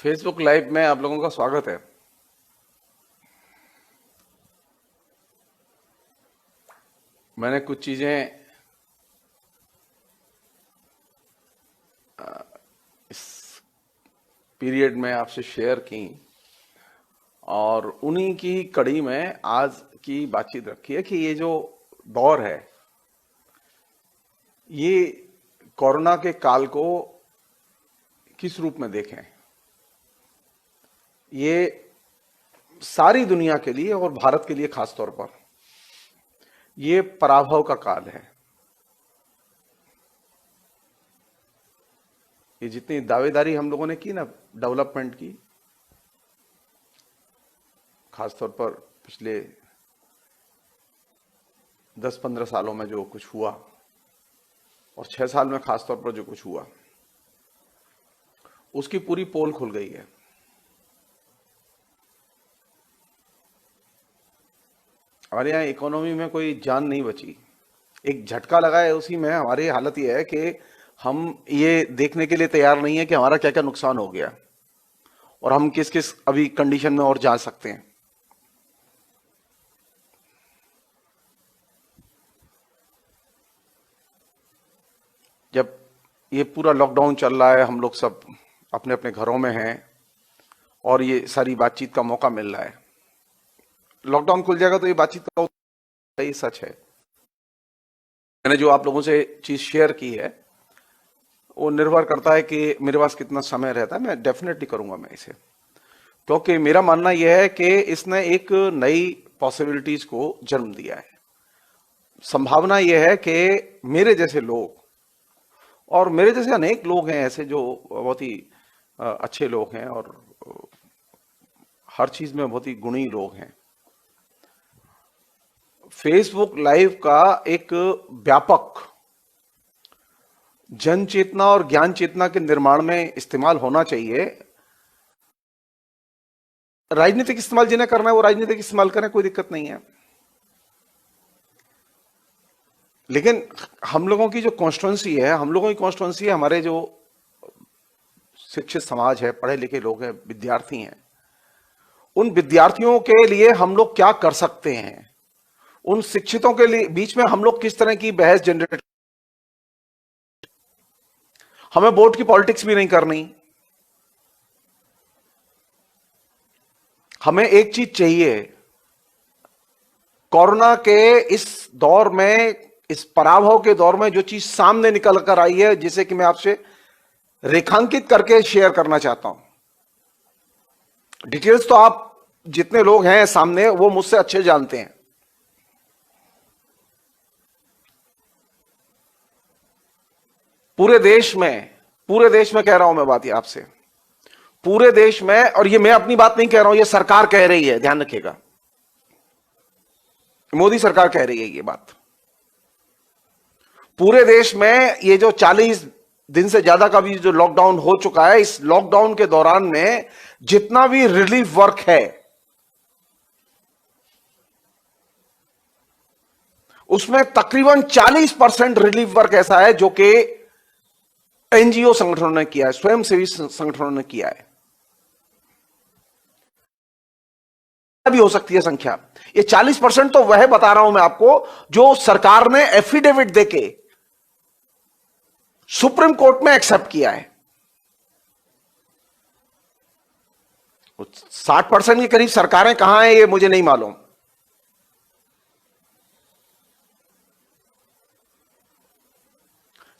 Facebook live में आप लोगों का स्वागत है। मैंने कुछ चीजें इस पीरियड में आपसे शेयर की और उन्हीं की कड़ी में आज की बातचीत रखी है कि ये जो दौर है ये कोरोना के काल को किस रूप में देखें। ये सारी दुनिया के लिए और भारत के लिए खास तौर पर ये पराभव का काल है। ये जितनी दावेदारी हम लोगों ने की ना डेवलपमेंट की, खासतौर पर पिछले 10-15 सालों में जो कुछ हुआ और 6 साल में खासतौर पर जो कुछ हुआ, उसकी पूरी पोल खुल गई है। हमारे यहाँ इकोनॉमी में कोई जान नहीं बची। एक झटका लगा है, उसी में हमारी हालत यह है कि हम ये देखने के लिए तैयार नहीं है कि हमारा क्या क्या नुकसान हो गया और हम किस किस अभी कंडीशन में और जा सकते हैं। जब ये पूरा लॉकडाउन चल रहा है, हम लोग सब अपने अपने घरों में हैं और ये सारी बातचीत का मौका मिल रहा है। लॉकडाउन खुल जाएगा तो ये बातचीत का ये सच है। मैंने जो आप लोगों से चीज शेयर की है वो निर्भर करता है कि मेरे पास कितना समय रहता है। मैं डेफिनेटली करूंगा मैं इसे, क्योंकि मेरा मानना यह है कि इसने एक नई पॉसिबिलिटीज को जन्म दिया है। संभावना यह है कि मेरे जैसे लोग और मेरे जैसे अनेक लोग हैं ऐसे जो बहुत ही अच्छे लोग हैं और हर चीज में बहुत ही गुणी लोग हैं, फेसबुक लाइव का एक व्यापक जन चेतना और ज्ञान चेतना के निर्माण में इस्तेमाल होना चाहिए। राजनीतिक इस्तेमाल जिन्हें करना है वो राजनीतिक इस्तेमाल करें, कोई दिक्कत नहीं है। लेकिन हम लोगों की जो कॉन्स्टिट्यूंसी है, हम लोगों की कॉन्स्टिट्यूंसी है, हमारे जो शिक्षित समाज है, पढ़े लिखे लोग हैं, विद्यार्थी हैं, उन विद्यार्थियों के लिए हम लोग क्या कर सकते हैं, उन शिक्षितों के लिए बीच में हम लोग किस तरह की बहस जनरेट। हमें बोर्ड की पॉलिटिक्स भी नहीं करनी। हमें एक चीज चाहिए, कोरोना के इस दौर में, इस पराभव के दौर में जो चीज सामने निकल कर आई है, जिसे कि मैं आपसे रेखांकित करके शेयर करना चाहता हूं। डिटेल्स तो आप जितने लोग हैं सामने वो मुझसे अच्छे जानते हैं। पूरे देश में कह रहा हूं मैं बात ये आपसे, पूरे देश में, और ये मैं अपनी बात नहीं कह रहा हूं, ये सरकार कह रही है, ध्यान रखिएगा, मोदी सरकार कह रही है ये बात। पूरे देश में ये जो 40 दिन से ज्यादा का भी जो लॉकडाउन हो चुका है, इस लॉकडाउन के दौरान में जितना भी रिलीफ वर्क है उसमें तकरीबन 40% रिलीफ वर्क ऐसा है जो कि एनजीओ संगठनों ने किया है, स्वयंसेवी संगठनों ने किया है। भी हो सकती है संख्या। ये 40% तो वह बता रहा हूं मैं आपको जो सरकार ने एफिडेविट देके सुप्रीम कोर्ट में एक्सेप्ट किया है। 60% के करीब सरकारें कहां हैं ये मुझे नहीं मालूम।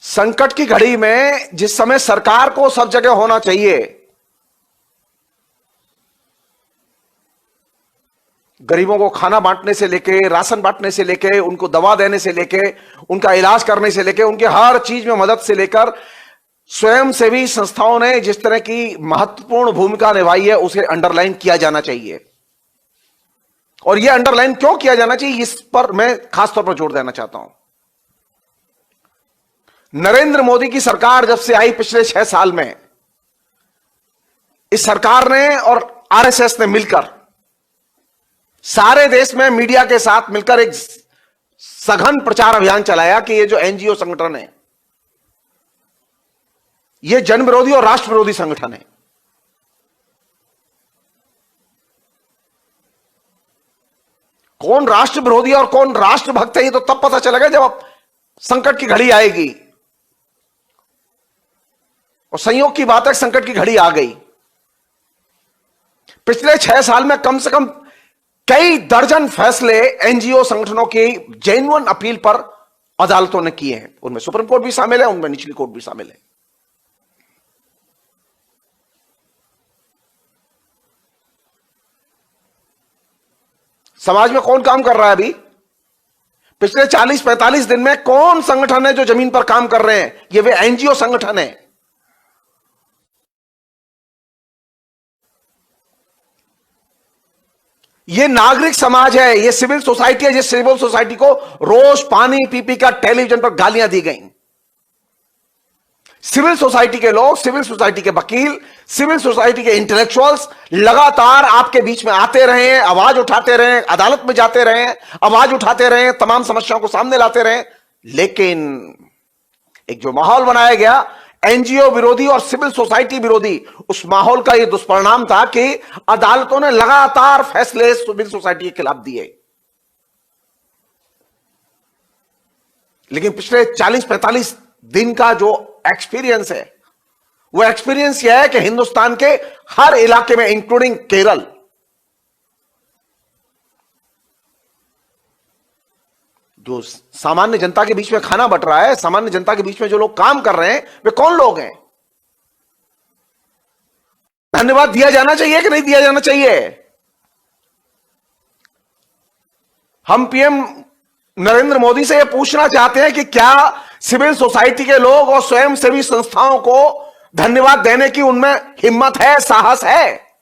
संकट की घड़ी में जिस समय सरकार को सब जगह होना चाहिए, गरीबों को खाना बांटने से लेके, राशन बांटने से लेके, उनको दवा देने से लेके, उनका इलाज करने से लेके, उनके हर चीज में मदद से लेकर स्वयंसेवी संस्थाओं ने जिस तरह की महत्वपूर्ण भूमिका निभाई है उसे अंडरलाइन किया जाना चाहिए। और यह अंडरलाइन क्यों किया जाना चाहिए, इस पर मैं खासतौर पर जोर देना चाहता हूं। नरेंद्र मोदी की सरकार जब से आई पिछले 6 साल में, इस सरकार ने और आरएसएस ने मिलकर सारे देश में मीडिया के साथ मिलकर एक सघन प्रचार अभियान चलाया कि ये जो एनजीओ संगठन है ये जन विरोधी और राष्ट्र विरोधी संगठन है। कौन राष्ट्र विरोधी और कौन राष्ट्रभक्त है ये तो तब पता चलेगा जब अब संकट की घड़ी आएगी। और संयोग की बात है, संकट की घड़ी आ गई। पिछले 6 साल में कम से कम कई दर्जन फैसले एनजीओ संगठनों की जेन्युइन अपील पर अदालतों ने किए हैं। उनमें सुप्रीम कोर्ट भी शामिल है, उनमें निचली कोर्ट भी शामिल है। समाज में कौन काम कर रहा है अभी? पिछले 40-45 दिन में कौन संगठन है जो जमीन पर काम कर रहे हैं? ये वे एनजीओ संगठन है। ये नागरिक समाज है, ये सिविल सोसाइटी है। जिस सिविल सोसाइटी को रोज पानी पी पी कर टेलीविजन पर गालियां दी गई। सिविल सोसाइटी के लोग, सिविल सोसाइटी के वकील, सिविल सोसाइटी के इंटेलेक्चुअल्स लगातार आपके बीच में आते रहे हैं, आवाज उठाते रहे, अदालत में जाते रहे, आवाज उठाते रहे, तमाम समस्याओं को सामने लाते रहे। लेकिन एक जो माहौल बनाया गया एनजीओ विरोधी और सिविल सोसाइटी विरोधी, उस माहौल का यह दुष्परिणाम था कि अदालतों ने लगातार फैसले सिविल सोसाइटी के खिलाफ दिए। लेकिन पिछले 40-45 दिन का जो एक्सपीरियंस है, वो एक्सपीरियंस यह है कि हिंदुस्तान के हर इलाके में, इंक्लूडिंग केरल, जो सामान्य जनता के बीच में खाना बट रहा है, सामान्य जनता के बीच में जो लोग काम कर रहे हैं, वे कौन लोग हैं? धन्यवाद दिया जाना चाहिए कि नहीं दिया जाना चाहिए? हम पीएम नरेंद्र मोदी से यह पूछना चाहते हैं कि क्या सिविल सोसाइटी के लोग और स्वयंसेवी संस्थाओं को धन्यवाद देने की उनमें हिम्मत है, साहस है?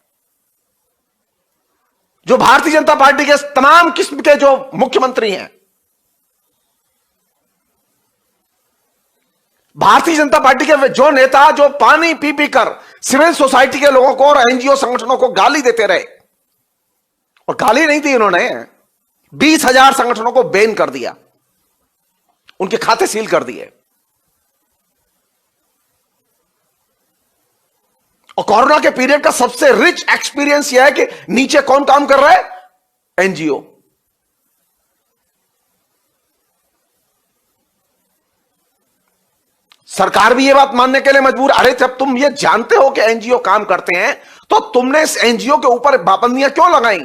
जो भारतीय जनता पार्टी के तमाम किस्म के जो मुख्यमंत्री हैं, भारतीय जनता पार्टी के जो नेता जो पानी पी पी कर सिविल सोसाइटी के लोगों को और एनजीओ संगठनों को गाली देते रहे, और गाली नहीं दी उन्होंने, 20,000 संगठनों को बैन कर दिया, उनके खाते सील कर दिए। और कोरोना के पीरियड का सबसे रिच एक्सपीरियंस यह है कि नीचे कौन काम कर रहा है? एनजीओ। सरकार भी यह बात मानने के लिए मजबूर। अरे जब तुम ये जानते हो कि एनजीओ काम करते हैं, तो तुमने इस एनजीओ के ऊपर पाबंदियां क्यों लगाई?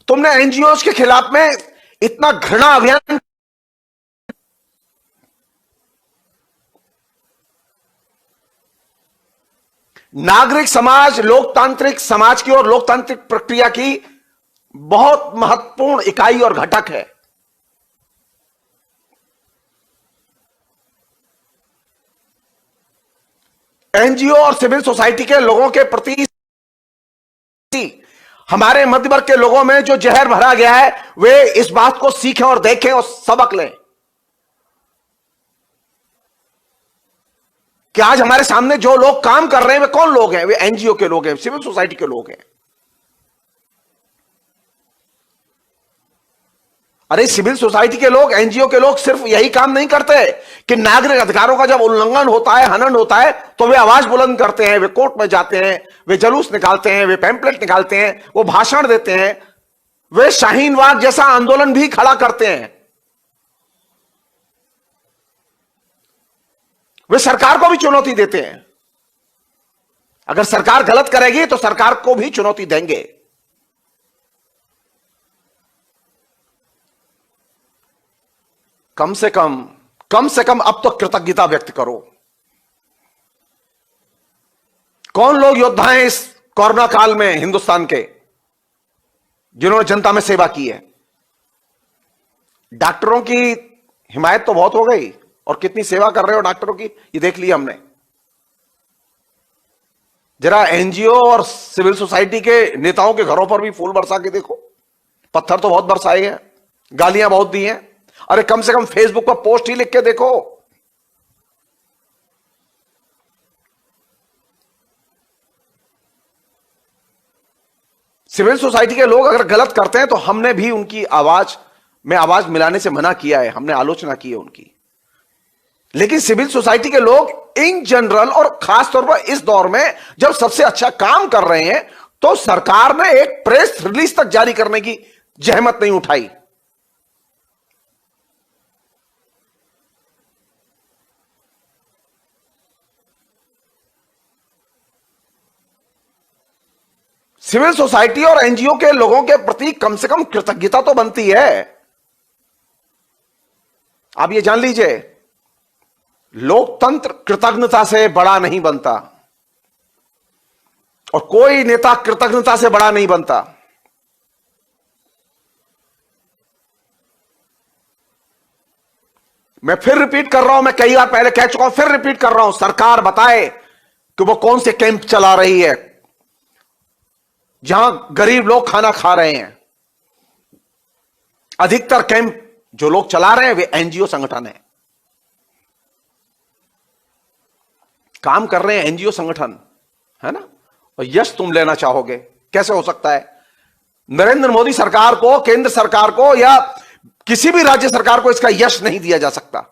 तुमने एनजीओ के खिलाफ में इतना घृणा अभियान, नागरिक समाज लोकतांत्रिक समाज की और लोकतांत्रिक प्रक्रिया की बहुत महत्वपूर्ण इकाई और घटक है। एनजीओ और सिविल सोसाइटी के लोगों के प्रति हमारे मध्य वर्ग के लोगों में जो जहर भरा गया है, वे इस बात को सीखें और देखें और सबक लें कि आज हमारे सामने जो लोग काम कर रहे हैं वे कौन लोग हैं? वे एनजीओ के लोग हैं, सिविल सोसाइटी के लोग हैं। अरे सिविल सोसाइटी के लोग, एनजीओ के लोग सिर्फ यही काम नहीं करते कि नागरिक अधिकारों का जब उल्लंघन होता है, हनन होता है, तो वे आवाज बुलंद करते हैं, वे कोर्ट में जाते हैं, वे जुलूस निकालते हैं, वे पैम्पलेट निकालते हैं, वो भाषण देते हैं, वे शाहीन बाग जैसा आंदोलन भी खड़ा करते हैं। वे सरकार को भी चुनौती देते हैं। अगर सरकार गलत करेगी तो सरकार को भी चुनौती देंगे। कम से कम अब तो कृतज्ञता व्यक्त करो। कौन लोग योद्धा हैं इस कोरोना काल में हिंदुस्तान के, जिन्होंने जनता में सेवा की है? डॉक्टरों की हिमायत तो बहुत हो गई, और कितनी सेवा कर रहे हो डॉक्टरों की ये देख लिया हमने। जरा एनजीओ और सिविल सोसाइटी के नेताओं के घरों पर भी फूल बरसा के देखो। पत्थर तो बहुत बरसाए हैं, गालियां बहुत दी हैं। अरे कम से कम फेसबुक पर पोस्ट ही लिख के देखो। सिविल सोसाइटी के लोग अगर गलत करते हैं तो हमने भी उनकी आवाज में आवाज मिलाने से मना किया है, हमने आलोचना की है उनकी। लेकिन सिविल सोसाइटी के लोग इन जनरल और खासतौर पर इस दौर में जब सबसे अच्छा काम कर रहे हैं, तो सरकार ने एक प्रेस रिलीज तक जारी करने की जहमत नहीं उठाई। सिविल सोसाइटी और एनजीओ के लोगों के प्रति कम से कम कृतज्ञता तो बनती है। आप ये जान लीजिए, लोकतंत्र कृतज्ञता से बड़ा नहीं बनता और कोई नेता कृतज्ञता से बड़ा नहीं बनता। मैं फिर रिपीट कर रहा हूं, मैं कई बार पहले कह चुका हूं, फिर रिपीट कर रहा हूं, सरकार बताए कि वो कौन से कैंप चला रही है जहां गरीब लोग खाना खा रहे हैं। अधिकतर कैंप जो लोग चला रहे हैं वे एनजीओ संगठन है, काम कर रहे हैं एनजीओ संगठन, है ना। और यश तुम लेना चाहोगे, कैसे हो सकता है? नरेंद्र मोदी सरकार को, केंद्र सरकार को या किसी भी राज्य सरकार को इसका यश नहीं दिया जा सकता।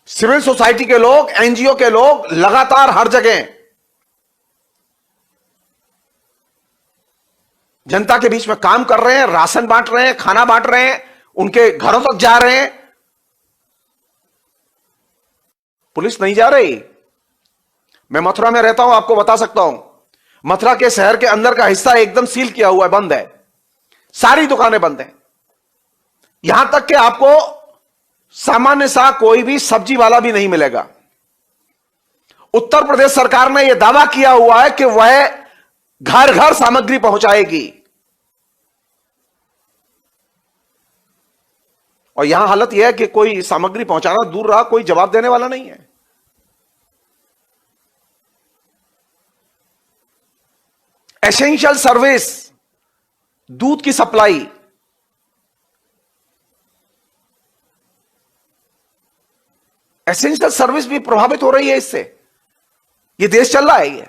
सिविल सोसाइटी के लोग, एनजीओ के लोग लगातार हर जगह जनता के बीच में काम कर रहे हैं, राशन बांट रहे हैं, खाना बांट रहे हैं, उनके घरों तक जा रहे हैं। पुलिस नहीं जा रही। मैं मथुरा में रहता हूं, आपको बता सकता हूं, मथुरा के शहर के अंदर का हिस्सा एकदम सील किया हुआ है, बंद है, सारी दुकानें बंद हैं। यहां तक कि आपको सामान्य सा कोई भी सब्जी वाला भी नहीं मिलेगा। उत्तर प्रदेश सरकार ने यह दावा किया हुआ है कि वह घर घर सामग्री पहुंचाएगी, और यहां हालत यह है कि कोई सामग्री पहुंचाना दूर रहा, कोई जवाब देने वाला नहीं है। एसेंशियल सर्विस, दूध की सप्लाई, एसेंशियल सर्विस भी प्रभावित हो रही है इससे। ये देश चल रहा है ये।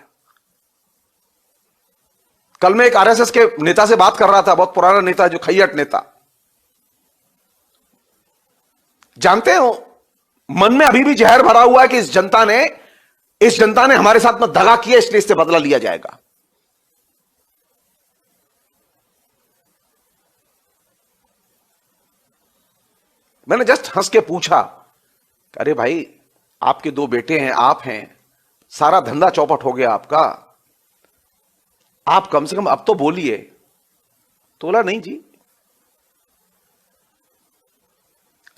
कल मैं एक आरएसएस के नेता से बात कर रहा था, बहुत पुराना नेता, जो खैयट नेता। जानते हो, मन में अभी भी जहर भरा हुआ है कि इस जनता ने हमारे साथ में दगा किया, इसलिए इससे बदला लिया जाएगा। मैंने जस्ट हंस के पूछा, अरे भाई, आपके 2 बेटे हैं, आप हैं, सारा धंधा चौपट हो गया आपका, आप कम से कम अब तो बोलिए। तो बोला, नहीं जी,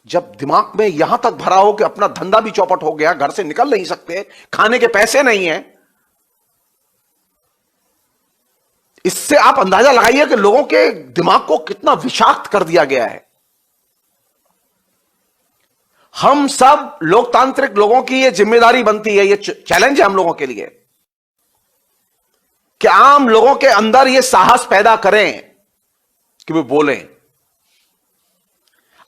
जब दिमाग में यहां तक भरा हो कि अपना धंधा भी चौपट हो गया, घर से निकल नहीं सकते, खाने के पैसे नहीं हैं, इससे आप अंदाजा लगाइए कि लोगों के दिमाग को कितना विषाक्त कर दिया गया है। हम सब लोकतांत्रिक लोगों की यह जिम्मेदारी बनती है, यह चैलेंज है हम लोगों के लिए कि आम लोगों के अंदर यह साहस पैदा करें कि वे बोलें।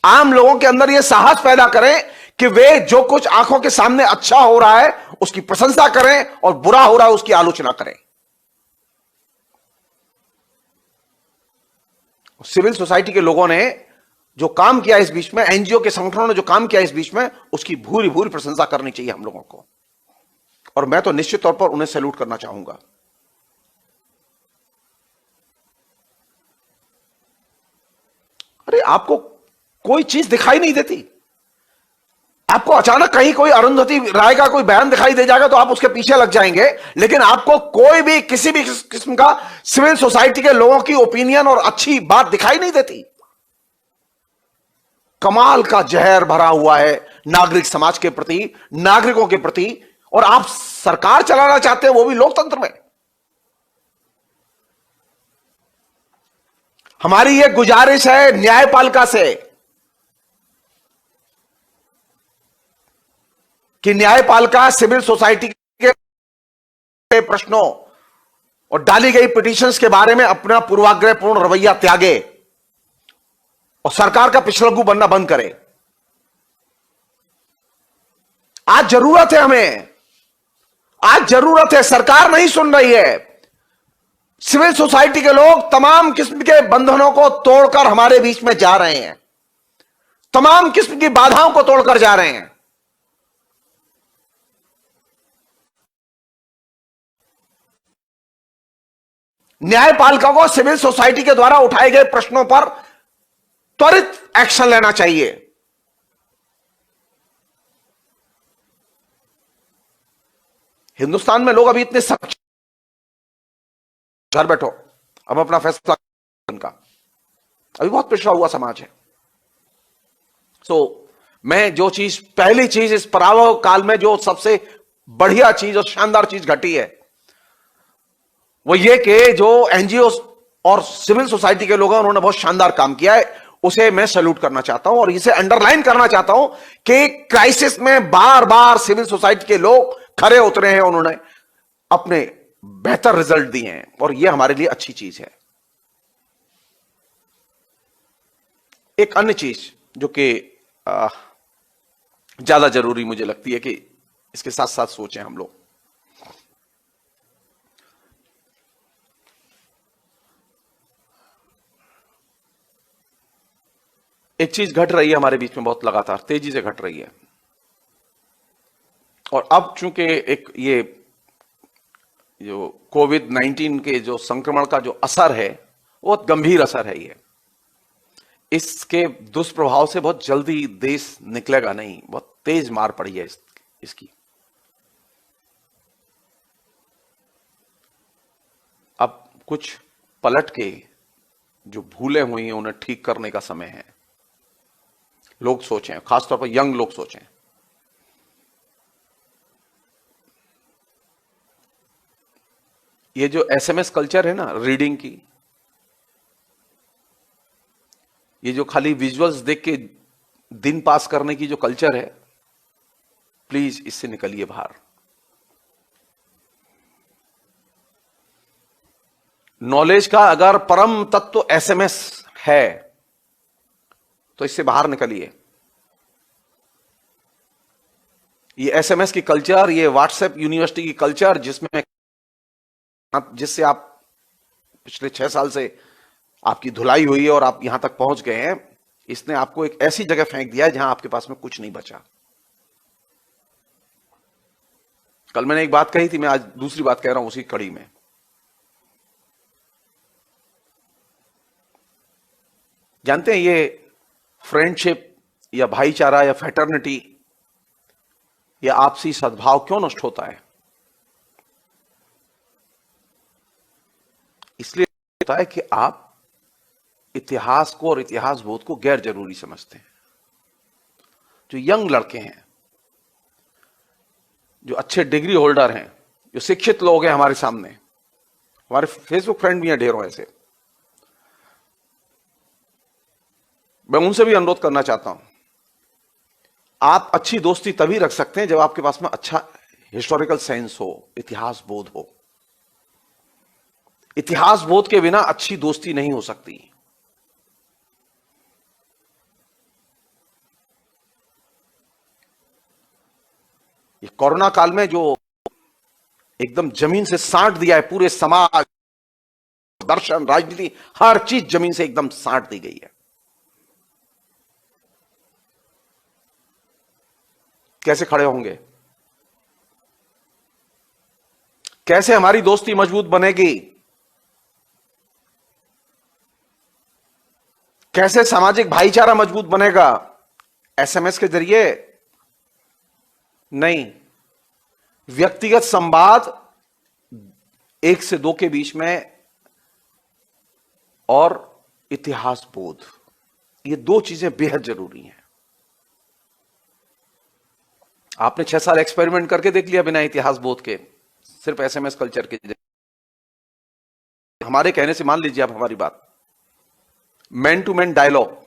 आम लोगों के अंदर यह साहस पैदा करें कि वे जो कुछ आंखों के सामने अच्छा हो रहा है उसकी प्रशंसा करें और बुरा हो रहा है उसकी आलोचना करें। सिविल सोसाइटी के लोगों ने जो काम किया इस बीच में, एनजीओ के संगठनों ने जो काम किया इस बीच में, उसकी भूरी भूरी प्रशंसा करनी चाहिए हम लोगों को, और मैं तो निश्चित तौर पर उन्हें सैल्यूट करना चाहूंगा। अरे, आपको कोई चीज दिखाई नहीं देती? आपको अचानक कहीं कोई अरुंधति राय का कोई बयान दिखाई दे जाएगा तो आप उसके पीछे लग जाएंगे, लेकिन आपको कोई भी किसी भी किस्म का सिविल सोसाइटी के लोगों की ओपिनियन और अच्छी बात दिखाई नहीं देती। कमाल का जहर भरा हुआ है नागरिक समाज के प्रति, नागरिकों के प्रति, और आप सरकार चलाना चाहते हैं, वो भी लोकतंत्र में। हमारी यह गुजारिश है न्यायपालिका से कि न्यायपालिका सिविल सोसाइटी के प्रश्नों और डाली गई पिटीशंस के बारे में अपना पूर्वाग्रहपूर्ण रवैया त्यागे और सरकार का पिछलग्गू बनना बंद करे। आज जरूरत है हमें, आज जरूरत है। सरकार नहीं सुन रही है। सिविल सोसाइटी के लोग तमाम किस्म के बंधनों को तोड़कर हमारे बीच में जा रहे हैं, तमाम किस्म की बाधाओं को तोड़कर जा रहे हैं। न्यायपालिका को सिविल सोसाइटी के द्वारा उठाए गए प्रश्नों पर त्वरित एक्शन लेना चाहिए। हिंदुस्तान में लोग अभी इतने सक्षम, घर बैठो अब अपना फैसला का, अभी बहुत पिछड़ा हुआ समाज है। मैं जो चीज, पहली चीज इस पराभव काल में जो सबसे बढ़िया चीज और शानदार चीज घटी है वो ये कि जो एनजीओ और सिविल सोसाइटी के लोग हैं उन्होंने बहुत शानदार काम किया है, उसे मैं सैल्यूट करना चाहता हूं और इसे अंडरलाइन करना चाहता हूं कि क्राइसिस में बार बार सिविल सोसाइटी के लोग खड़े उतरे हैं, उन्होंने अपने बेहतर रिजल्ट दिए हैं और यह हमारे लिए अच्छी चीज है। एक अन्य चीज जो कि ज्यादा जरूरी मुझे लगती है कि इसके साथ साथ सोचें हम लोग, एक चीज घट रही है हमारे बीच में बहुत लगातार तेजी से घट रही है, और अब चूंकि एक ये जो कोविड-19 के जो संक्रमण का जो असर है वो बहुत गंभीर असर है, ये इसके दुष्प्रभाव से बहुत जल्दी देश निकलेगा नहीं, बहुत तेज मार पड़ी है इसकी। अब कुछ पलट के जो भूलें हुई हैं उन्हें ठीक करने का समय है। लोग सोचें, खासतौर पर यंग लोग सोचें। ये जो एसएमएस कल्चर है ना रीडिंग की, ये जो खाली विजुअल्स देख के दिन पास करने की जो कल्चर है, प्लीज इससे निकलिए बाहर। नॉलेज का अगर परम तत्व एसएमएस है तो इससे बाहर निकलिए। ये एसएमएस की कल्चर, ये व्हाट्सएप यूनिवर्सिटी की कल्चर जिससे आप पिछले 6 साल से आपकी धुलाई हुई है और आप यहां तक पहुंच गए हैं, इसने आपको एक ऐसी जगह फेंक दिया है जहां आपके पास में कुछ नहीं बचा। कल मैंने एक बात कही थी, मैं आज दूसरी बात कह रहा हूं उसी कड़ी में। जानते हैं ये फ्रेंडशिप या भाईचारा या फ्रेटर्निटी या आपसी सद्भाव क्यों नष्ट होता है? इसलिए होता है कि आप इतिहास को और इतिहास बोध को गैर जरूरी समझते हैं। जो यंग लड़के हैं, जो अच्छे डिग्री होल्डर हैं, जो शिक्षित लोग हैं हमारे सामने, हमारे फेसबुक फ्रेंड भी हैं ढेरों ऐसे, मैं उनसे भी अनुरोध करना चाहता हूं, आप अच्छी दोस्ती तभी रख सकते हैं जब आपके पास में अच्छा हिस्टोरिकल सेंस हो, इतिहास बोध हो। इतिहास बोध के बिना अच्छी दोस्ती नहीं हो सकती। ये कोरोना काल में जो एकदम जमीन से साट दिया है पूरे समाज, दर्शन, राजनीति, हर चीज जमीन से एकदम साट दी गई है। कैसे खड़े होंगे? कैसे हमारी दोस्ती मजबूत बनेगी? कैसे सामाजिक भाईचारा मजबूत बनेगा? एसएमएस के जरिए नहीं, व्यक्तिगत संवाद 1 से 2 के बीच में और इतिहास बोध, ये 2 चीजें बेहद जरूरी हैं। आपने 6 साल एक्सपेरिमेंट करके देख लिया बिना इतिहास बोध के, सिर्फ एसएमएस कल्चर के जरिए। हमारे कहने से मान लीजिए आप हमारी बात, मैन टू मैन डायलॉग,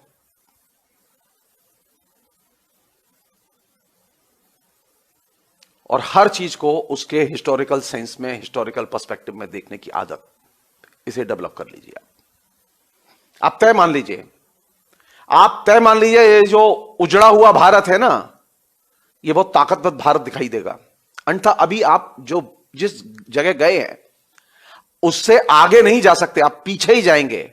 और हर चीज को उसके हिस्टोरिकल सेंस में, हिस्टोरिकल पर्सपेक्टिव में देखने की आदत, इसे डेवलप कर लीजिए। आप तय मान लीजिए, आप तय मान लीजिए, ये जो उजड़ा हुआ भारत है ना, ये बहुत ताकतवर भारत दिखाई देगा। अन्यथा अभी आप जो जिस जगह गए हैं उससे आगे नहीं जा सकते, आप पीछे ही जाएंगे।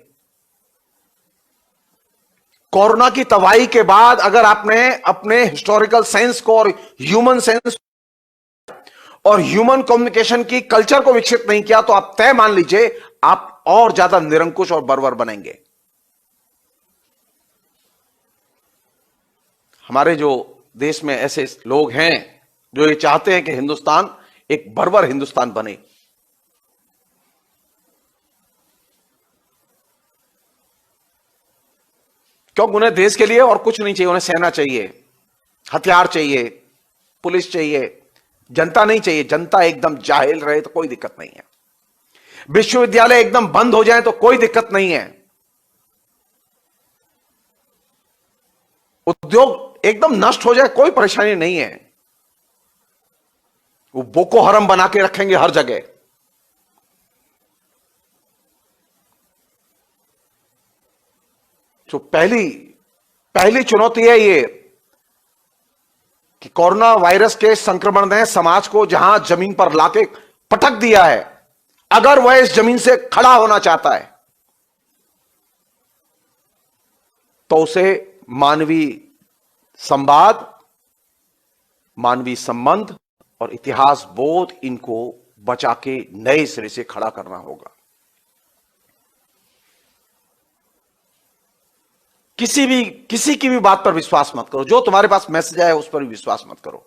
कोरोना की तबाही के बाद अगर आपने अपने हिस्टोरिकल सेंस को और ह्यूमन सेंस और ह्यूमन कम्युनिकेशन की कल्चर को विकसित नहीं किया, तो आप तय मान लीजिए आप और ज्यादा निरंकुश और बर्बर बनेंगे। हमारे जो देश में ऐसे लोग हैं जो ये चाहते हैं कि हिंदुस्तान एक बर्बर हिंदुस्तान बने। क्योंकि उन्हें देश के लिए और कुछ नहीं चाहिए, उन्हें सेना चाहिए, हथियार चाहिए, पुलिस चाहिए, जनता नहीं चाहिए। जनता एकदम जाहिल रहे तो कोई दिक्कत नहीं है, विश्वविद्यालय एकदम बंद हो जाए तो कोई दिक्कत नहीं है, उद्योग एकदम नष्ट हो जाए कोई परेशानी नहीं है। वो बोको हरम बना के रखेंगे हर जगह। जो पहली पहली चुनौती है ये कि कोरोना वायरस के संक्रमण ने समाज को जहां जमीन पर लाके पटक दिया है, अगर वह इस जमीन से खड़ा होना चाहता है तो उसे मानवीय संवाद, मानवीय संबंध और इतिहास बोध, इनको बचा के नए सिरे से खड़ा करना होगा। किसी की भी बात पर विश्वास मत करो। जो तुम्हारे पास मैसेज आया उस पर भी विश्वास मत करो।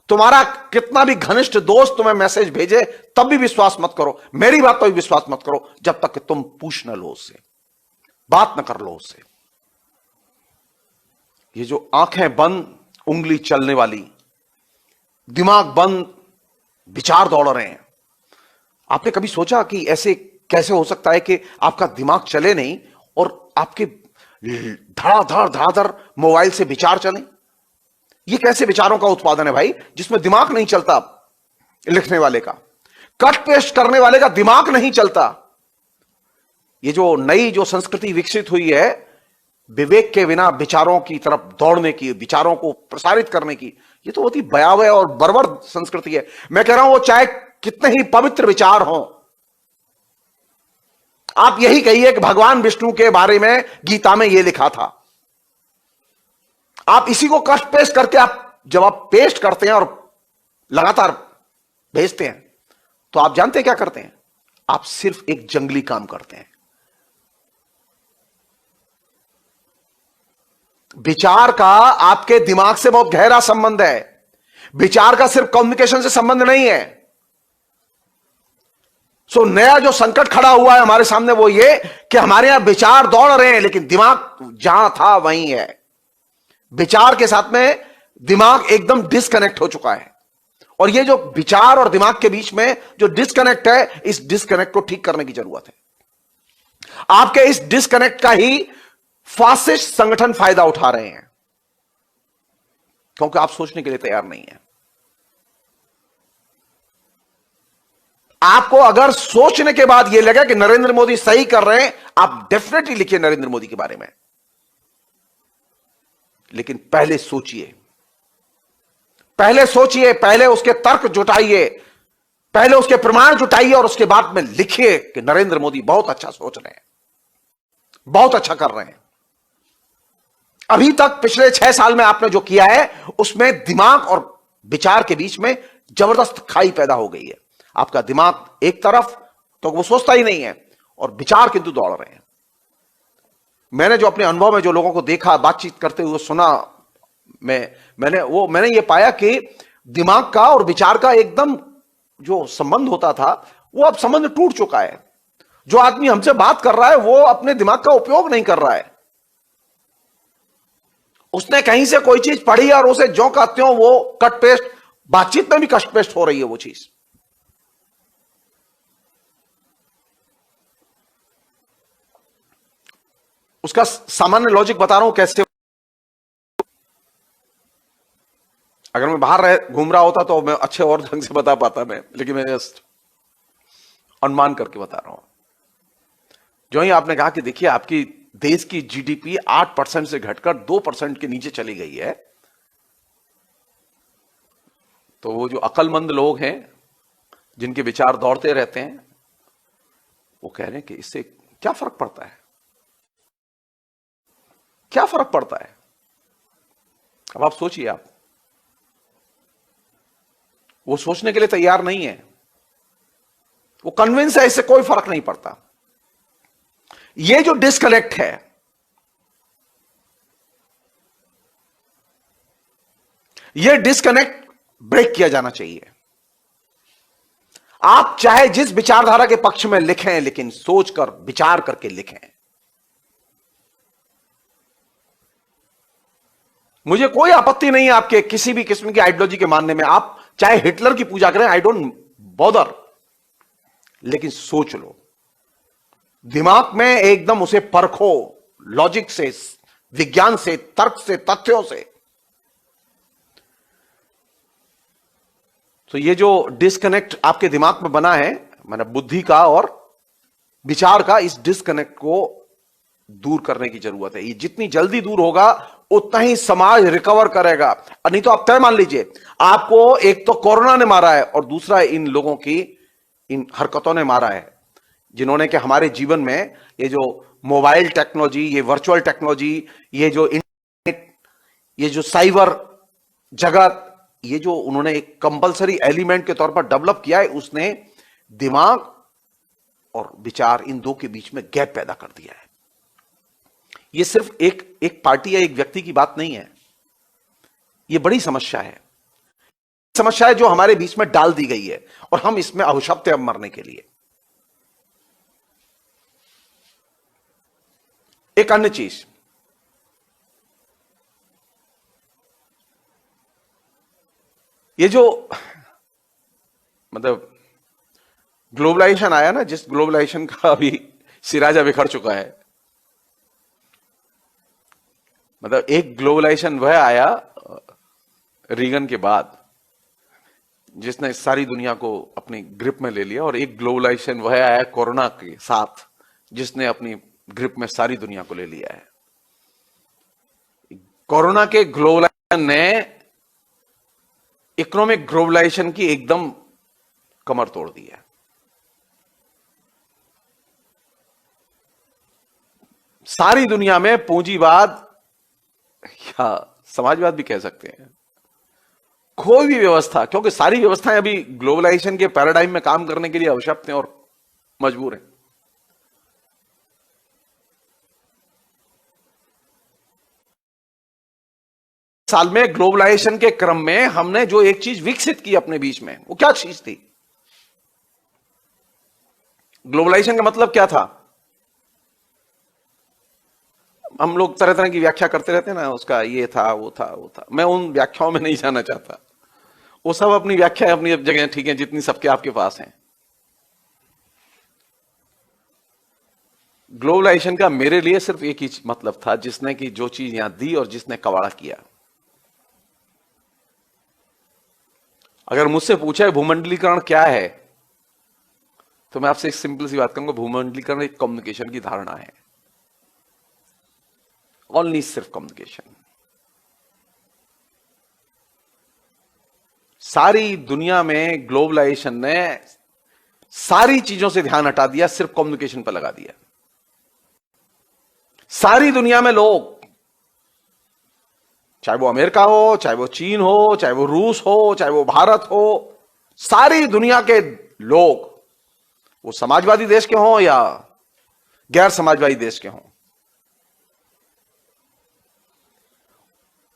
तुम्हारा कितना भी घनिष्ठ दोस्त तुम्हें मैसेज भेजे तब भी विश्वास मत करो। मेरी बात पर भी विश्वास मत करो जब तक कि तुम पूछ न लो उससे, बात न कर लो उससे। ये जो आंखें बंद उंगली चलने वाली, दिमाग बंद विचार दौड़ रहे हैं, आपने कभी सोचा कि ऐसे कैसे हो सकता है कि आपका दिमाग चले नहीं और आपके धड़ाधड़ धड़ाधड़ मोबाइल से विचार चले? ये कैसे विचारों का उत्पादन है भाई, जिसमें दिमाग नहीं चलता? लिखने वाले का, कट पेस्ट करने वाले का दिमाग नहीं चलता। ये जो नई जो संस्कृति विकसित हुई है विवेक के बिना विचारों की तरफ दौड़ने की, विचारों को प्रसारित करने की, ये तो बहुत ही भयावह और बर्बर संस्कृति है। मैं कह रहा हूं वो चाहे कितने ही पवित्र विचार हों, आप यही कहिए कि भगवान विष्णु के बारे में गीता में यह लिखा था, आप इसी को कट पेस्ट करके आप जब आप पेस्ट करते हैं और लगातार भेजते हैं तो आप जानते हैं क्या करते हैं? आप सिर्फ एक जंगली काम करते हैं। विचार का आपके दिमाग से बहुत गहरा संबंध है। विचार का सिर्फ कम्युनिकेशन से संबंध नहीं है। सो नया जो संकट खड़ा हुआ है हमारे सामने वो ये कि हमारे यहां विचार दौड़ रहे हैं लेकिन दिमाग जहां था वहीं है। विचार के साथ में दिमाग एकदम डिस्कनेक्ट हो चुका है और ये जो विचार और दिमाग के बीच में जो डिस्कनेक्ट है, इस डिस्कनेक्ट को ठीक करने की जरूरत है। आपके इस डिस्कनेक्ट का ही फासिस्ट संगठन फायदा उठा रहे हैं क्योंकि आप सोचने के लिए तैयार नहीं है। आपको अगर सोचने के बाद यह लगे कि नरेंद्र मोदी सही कर रहे हैं, आप डेफिनेटली लिखिए नरेंद्र मोदी के बारे में, लेकिन पहले सोचिए, पहले उसके तर्क जुटाइए, पहले उसके प्रमाण जुटाइए और उसके बाद में लिखिए कि नरेंद्र मोदी बहुत अच्छा सोच रहे हैं, बहुत अच्छा कर रहे हैं। अभी तक पिछले 6 साल में आपने जो किया है उसमें दिमाग और विचार के बीच में जबरदस्त खाई पैदा हो गई है। आपका दिमाग एक तरफ तो वो सोचता ही नहीं है और विचार किंतु दौड़ रहे हैं। मैंने जो अपने अनुभव में जो लोगों को देखा, बातचीत करते हुए सुना, मैंने ये पाया कि दिमाग का और विचार का एकदम जो संबंध होता था वो अब संबंध टूट चुका है। जो आदमी हमसे बात कर रहा है वो अपने दिमाग का उपयोग नहीं कर रहा है। उसने कहीं से कोई चीज पढ़ी और उसे जो का त्यों वो कट पेस्ट, बातचीत में भी कट पेस्ट हो रही है वो चीज। उसका सामान्य लॉजिक बता रहा हूं कैसे। अगर मैं बाहर घूम रहा होता तो मैं अच्छे और ढंग से बता पाता मैं, लेकिन मैं जस्ट अनुमान करके बता रहा हूं। जो ही आपने कहा कि देखिए आपकी देश की जीडीपी 8% से घटकर 2% के नीचे चली गई है, तो वो जो अक्लमंद लोग हैं जिनके विचार दौड़ते रहते हैं वो कह रहे हैं कि इससे क्या फर्क पड़ता है, क्या फर्क पड़ता है। अब आप सोचिए, आप वो सोचने के लिए तैयार नहीं है, वो कन्विंस है इससे कोई फर्क नहीं पड़ता। ये जो डिस्कनेक्ट है, ये डिस्कनेक्ट ब्रेक किया जाना चाहिए। आप चाहे जिस विचारधारा के पक्ष में लिखें, लेकिन सोचकर विचार करके लिखें। मुझे कोई आपत्ति नहीं है आपके किसी भी किस्म की आइडियोलॉजी के मानने में, आप चाहे हिटलर की पूजा करें, आई डोंट बॉदर, लेकिन सोच लो, दिमाग में एकदम उसे परखो, लॉजिक से, विज्ञान से, तर्क से, तथ्यों से। तो ये जो डिस्कनेक्ट आपके दिमाग में बना है, मैंने बुद्धि का और विचार का, इस डिस्कनेक्ट को दूर करने की जरूरत है। ये जितनी जल्दी दूर होगा उतना ही समाज रिकवर करेगा। और नहीं तो आप तय मान लीजिए, आपको एक तो कोरोना ने मारा है और दूसरा इन लोगों की इन हरकतों ने मारा है, जिन्होंने कि हमारे जीवन में ये जो मोबाइल टेक्नोलॉजी, ये वर्चुअल टेक्नोलॉजी, ये जो इंटरनेट, ये जो साइबर जगत, ये जो उन्होंने एक कंपलसरी एलिमेंट के तौर पर डेवलप किया है, उसने दिमाग और विचार इन दो के बीच में गैप पैदा कर दिया है। ये सिर्फ एक पार्टी या एक व्यक्ति की बात नहीं है, ये बड़ी समस्या है, समस्या है जो हमारे बीच में डाल दी गई है और हम इसमें अभिशप्त हैं अब मरने के लिए। एक अन्य चीज, ये जो मतलब ग्लोबलाइजेशन आया ना, जिस ग्लोबलाइजेशन का अभी सिराजा बिखर चुका है, मतलब एक ग्लोबलाइजेशन वह आया रीगन के बाद जिसने सारी दुनिया को अपनी ग्रिप में ले लिया, और एक ग्लोबलाइजेशन वह आया कोरोना के साथ जिसने अपनी ग्रिप में सारी दुनिया को ले लिया है। कोरोना के ग्लोबलाइजेशन ने इकोनॉमिक ग्लोबलाइजेशन की एकदम कमर तोड़ दी है। सारी दुनिया में पूंजीवाद या समाजवाद भी कह सकते हैं, कोई भी व्यवस्था, क्योंकि सारी व्यवस्थाएं अभी ग्लोबलाइजेशन के पैराडाइम में काम करने के लिए आवश्यक हैं और मजबूर हैं। साल में ग्लोबलाइजेशन के क्रम में हमने जो एक चीज विकसित की अपने बीच में, वो क्या चीज थी? ग्लोबलाइजेशन का मतलब क्या था? हम लोग तरह तरह की व्याख्या करते रहते हैं ना, उसका ये था, वो था, वो था। मैं उन व्याख्याओं में नहीं जाना चाहता, वो सब अपनी व्याख्या अपनी जगह ठीक है, जितनी सबके आपके पास हैं। ग्लोबलाइजेशन का मेरे लिए सिर्फ एक ही मतलब था, जिसने कि जो चीज यहां दी और जिसने कवाड़ा किया। अगर मुझसे पूछा है भूमंडलीकरण क्या है, तो मैं आपसे एक सिंपल सी बात करूंगा, भूमंडलीकरण एक कम्युनिकेशन की धारणा है, ओनली सिर्फ कम्युनिकेशन। सारी दुनिया में ग्लोबलाइजेशन ने सारी चीजों से ध्यान हटा दिया, सिर्फ कम्युनिकेशन पर लगा दिया। सारी दुनिया में लोग, चाहे वो अमेरिका हो, चाहे वो चीन हो, चाहे वो रूस हो, चाहे वो भारत हो, सारी दुनिया के लोग, वो समाजवादी देश के हों या गैर समाजवादी देश के हों,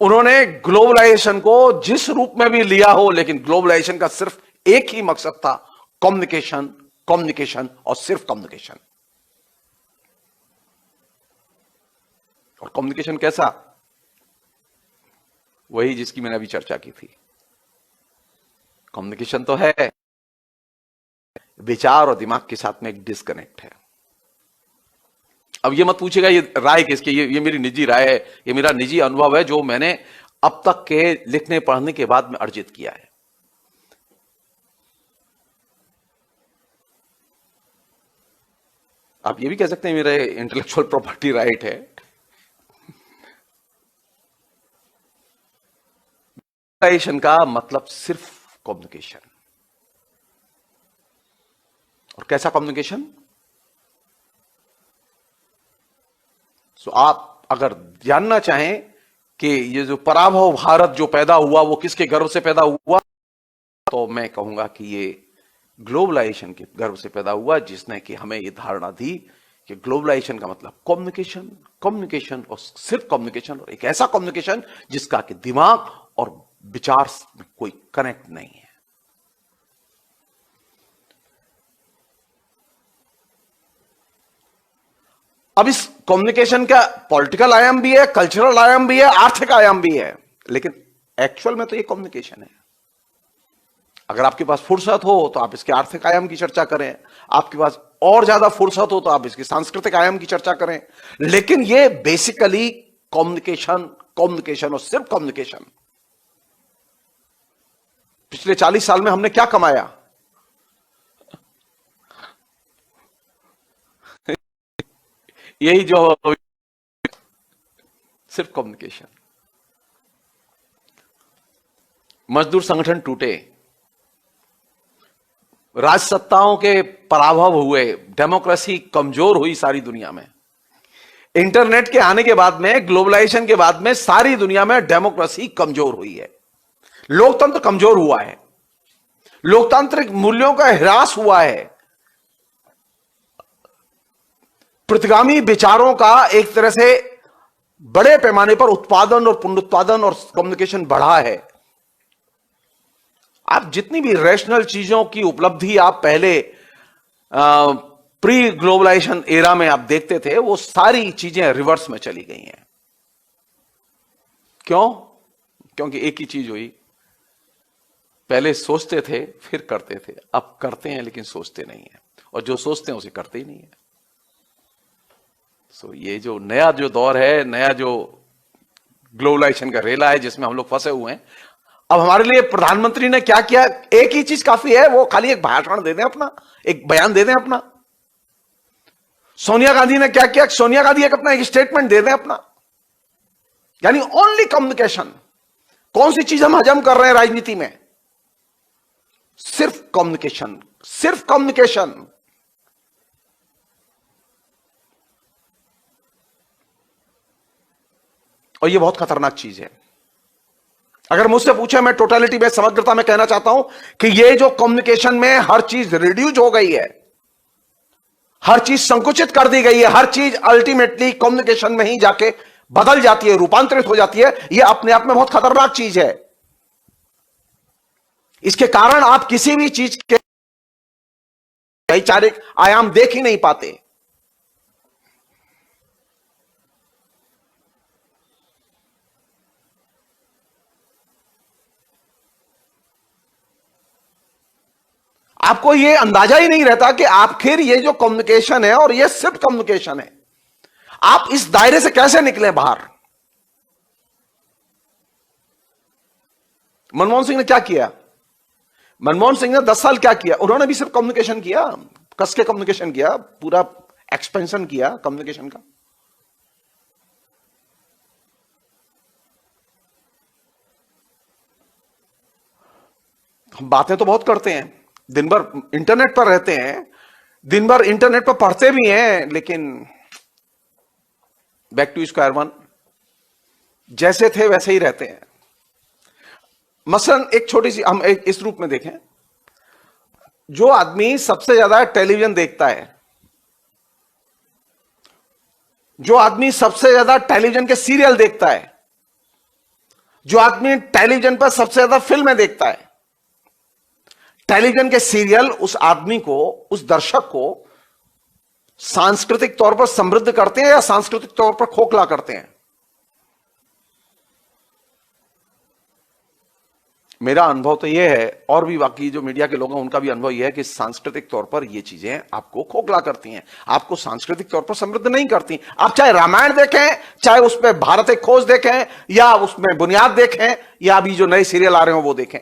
उन्होंने ग्लोबलाइजेशन को जिस रूप में भी लिया हो, लेकिन ग्लोबलाइजेशन का सिर्फ एक ही मकसद था, कम्युनिकेशन, कम्युनिकेशन और सिर्फ कम्युनिकेशन। और कम्युनिकेशन कैसा? वही जिसकी मैंने अभी चर्चा की थी। कम्युनिकेशन तो है, विचार और दिमाग के साथ में एक डिस्कनेक्ट है। अब ये मत पूछेगा ये राय किसकी, ये मेरी निजी राय है, ये मेरा निजी अनुभव है जो मैंने अब तक के लिखने पढ़ने के बाद में अर्जित किया है। आप ये भी कह सकते हैं मेरा इंटेलेक्चुअल प्रॉपर्टी राइट है। कम्युनिकेशन का मतलब सिर्फ कम्युनिकेशन। और कैसा कम्युनिकेशन? सो आप अगर जानना चाहें कि ये जो पराभव भारत जो पैदा हुआ वो किसके गर्व से पैदा हुआ, तो मैं कहूंगा कि ये ग्लोबलाइजेशन के गर्व से पैदा हुआ, जिसने कि हमें ये धारणा दी कि ग्लोबलाइजेशन का मतलब कम्युनिकेशन, कम्युनिकेशन और सिर्फ कम्युनिकेशन, और एक ऐसा कम्युनिकेशन जिसका कि दिमाग और विचार में कोई कनेक्ट नहीं है। अब इस कम्युनिकेशन का पॉलिटिकल आयाम भी है, कल्चरल आयाम भी है, आर्थिक आयाम भी है, लेकिन एक्चुअल में तो ये कम्युनिकेशन है। अगर आपके पास फुर्सत हो तो आप इसके आर्थिक आयाम की चर्चा करें, आपके पास और ज्यादा फुर्सत हो तो आप इसके सांस्कृतिक आयाम की चर्चा करें, लेकिन ये बेसिकली कम्युनिकेशन, कम्युनिकेशन और सिर्फ कम्युनिकेशन। पिछले 40 साल में हमने क्या कमाया? यही जो सिर्फ कम्युनिकेशन। मजदूर संगठन टूटे, राजसत्ताओं के पराभव हुए, डेमोक्रेसी कमजोर हुई सारी दुनिया में। इंटरनेट के आने के बाद में, ग्लोबलाइजेशन के बाद में सारी दुनिया में डेमोक्रेसी कमजोर हुई है, लोकतंत्र कमजोर हुआ है, लोकतांत्रिक मूल्यों का ह्रास हुआ है, प्रतिगामी विचारों का एक तरह से बड़े पैमाने पर उत्पादन और पुनरुत्पादन और कम्युनिकेशन बढ़ा है। आप जितनी भी रैशनल चीजों की उपलब्धि आप पहले प्री ग्लोबलाइजेशन एरा में आप देखते थे, वो सारी चीजें रिवर्स में चली गई हैं। क्यों? क्योंकि एक ही चीज हुई, पहले सोचते थे फिर करते थे, अब करते हैं लेकिन सोचते नहीं है, और जो सोचते हैं उसे करते ही नहीं है। सो ये जो नया जो दौर है, नया जो ग्लोबलाइजेशन का रेला है जिसमें हम लोग फंसे हुए हैं, अब हमारे लिए प्रधानमंत्री ने क्या किया? एक ही चीज काफी है, वो खाली एक भाषण दे दें अपना, एक बयान दे दें अपना। सोनिया गांधी ने क्या किया? सोनिया गांधी एक स्टेटमेंट दे दें अपना, यानी ओनली कम्युनिकेशन। कौन सी चीज हम हजम कर रहे हैं राजनीति में? सिर्फ कम्युनिकेशन, सिर्फ कम्युनिकेशन। और ये बहुत खतरनाक चीज है। अगर मुझसे पूछे, मैं टोटलिटी में, समग्रता में कहना चाहता हूं कि ये जो कम्युनिकेशन में हर चीज रिड्यूस हो गई है, हर चीज संकुचित कर दी गई है, हर चीज अल्टीमेटली कम्युनिकेशन में ही जाके बदल जाती है, रूपांतरित हो जाती है, यह अपने आप में बहुत खतरनाक चीज है। इसके कारण आप किसी भी चीज के वैचारिक आयाम देख ही नहीं पाते। आपको यह अंदाजा ही नहीं रहता कि आखिर ये जो कम्युनिकेशन है, और ये सिर्फ कम्युनिकेशन है, आप इस दायरे से कैसे निकले बाहर। मनमोहन सिंह ने क्या किया? मनमोहन सिंह ने 10 साल क्या किया? उन्होंने भी सिर्फ कम्युनिकेशन किया, कस के कम्युनिकेशन किया, पूरा एक्सपेंशन किया कम्युनिकेशन का। हम बातें तो बहुत करते हैं, दिन भर इंटरनेट पर रहते हैं, दिन भर इंटरनेट पर पढ़ते भी हैं, लेकिन बैक टू स्क्वायर वन, जैसे थे वैसे ही रहते हैं। मसलन एक छोटी सी हम एक इस रूप में देखें, जो आदमी सबसे ज्यादा टेलीविजन देखता है, जो आदमी सबसे ज्यादा टेलीविजन के सीरियल देखता है, जो आदमी टेलीविजन पर सबसे ज्यादा फिल्में देखता है, टेलीविजन के सीरियल उस आदमी को, उस दर्शक को सांस्कृतिक तौर पर समृद्ध करते हैं या सांस्कृतिक तौर पर खोखला करते हैं? मेरा अनुभव तो यह है, और भी बाकी जो मीडिया के लोग हैं उनका भी अनुभव यह है कि सांस्कृतिक तौर पर यह चीजें आपको खोखला करती हैं, आपको सांस्कृतिक तौर पर समृद्ध नहीं करती। आप चाहे रामायण देखें, चाहे उसमें भारत एक खोज देखें, या उसमें बुनियाद देखें, या अभी जो नए सीरियल आ रहे हो वो देखें।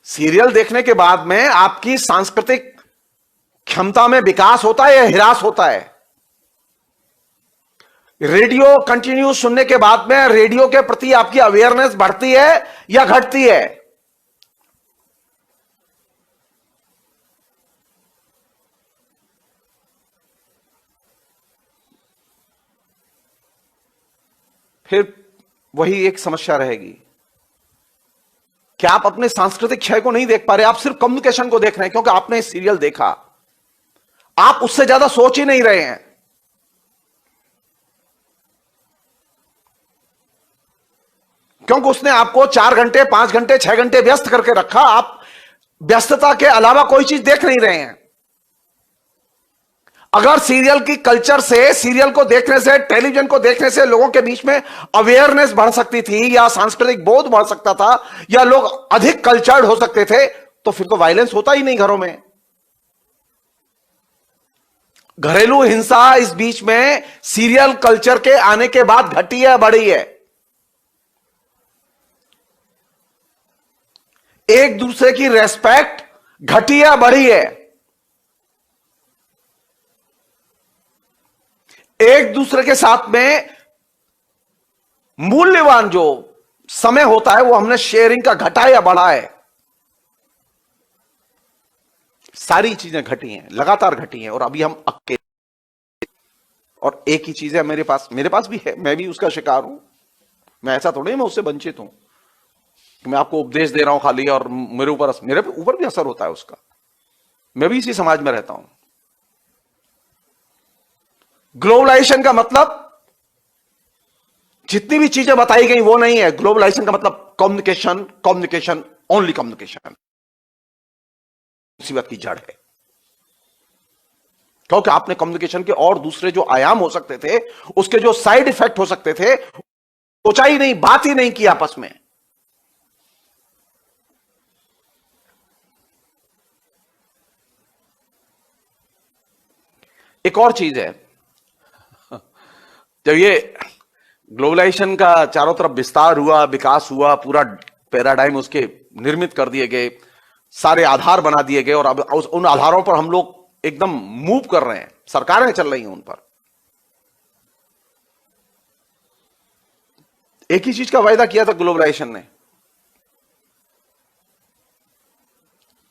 सीरियल देखने के बाद में आपकी सांस्कृतिक क्षमता में विकास होता है या ह्रास होता है? रेडियो कंटिन्यू सुनने के बाद में रेडियो के प्रति आपकी अवेयरनेस बढ़ती है या घटती है? फिर वही एक समस्या रहेगी कि आप अपने सांस्कृतिक क्षय को नहीं देख पा रहे, आप सिर्फ कम्युनिकेशन को देख रहे हैं क्योंकि आपने सीरियल देखा, आप उससे ज्यादा सोच ही नहीं रहे हैं। क्योंकि उसने आपको 4 घंटे, 5 घंटे, 6 घंटे व्यस्त करके रखा, आप व्यस्तता के अलावा कोई चीज देख नहीं रहे हैं। अगर सीरियल की कल्चर से, सीरियल को देखने से, टेलीविजन को देखने से लोगों के बीच में अवेयरनेस बढ़ सकती थी, या सांस्कृतिक बोध बढ़ सकता था, या लोग अधिक कल्चर्ड हो सकते थे, तो फिर तो वायलेंस होता ही नहीं घरों में। घरेलू हिंसा इस बीच में सीरियल कल्चर के आने के बाद घटी है, बढ़ी है। एक दूसरे की रेस्पेक्ट घटी है, बढ़ी है। एक दूसरे के साथ में मूल्यवान जो समय होता है वो हमने शेयरिंग का घटा या बढ़ा है। सारी चीजें घटी हैं, लगातार घटी हैं, और अभी हम अकेले। और एक ही चीज है मेरे पास भी है, मैं भी उसका शिकार हूं। मैं ऐसा थोड़ी मैं उससे वंचित हूं कि मैं आपको उपदेश दे रहा हूं खाली, और मेरे ऊपर भी असर होता है उसका। मैं भी इसी समाज में रहता हूं। ग्लोबलाइजेशन का मतलब जितनी भी चीजें बताई गई वो नहीं है। ग्लोबलाइजेशन का मतलब कम्युनिकेशन, कम्युनिकेशन, ओनली कम्युनिकेशन। मुसीबत की जड़ है, क्योंकि आपने कम्युनिकेशन के और दूसरे जो आयाम हो सकते थे, उसके जो साइड इफेक्ट हो सकते थे, सोचा ही नहीं, बात ही नहीं की आपस में। एक और चीज है, जब ये ग्लोबलाइजेशन का चारों तरफ विस्तार हुआ, विकास हुआ, पूरा पैराडाइम उसके निर्मित कर दिए गए, सारे आधार बना दिए गए, और अब उन आधारों पर हम लोग एकदम मूव कर रहे हैं, सरकारें चल रही हैं उन पर। एक ही चीज का वायदा किया था ग्लोबलाइजेशन ने,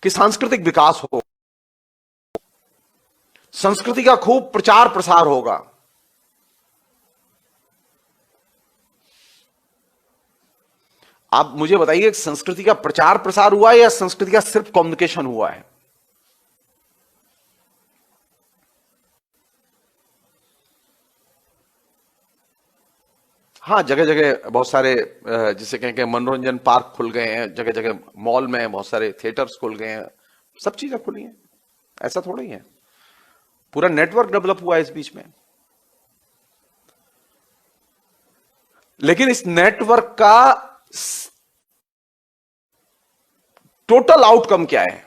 कि सांस्कृतिक विकास हो, संस्कृति का खूब प्रचार प्रसार होगा। आप मुझे बताइए, संस्कृति का प्रचार प्रसार हुआ है या संस्कृति का सिर्फ कम्युनिकेशन हुआ है? हाँ, जगह जगह बहुत सारे जिसे कहें कि मनोरंजन पार्क खुल गए हैं, जगह जगह मॉल में बहुत सारे थिएटर्स खुल गए हैं, सब चीजें खुली हैं। ऐसा थोड़ा ही है, पूरा नेटवर्क डेवलप हुआ है इस बीच में। लेकिन इस नेटवर्क का टोटल आउटकम क्या है?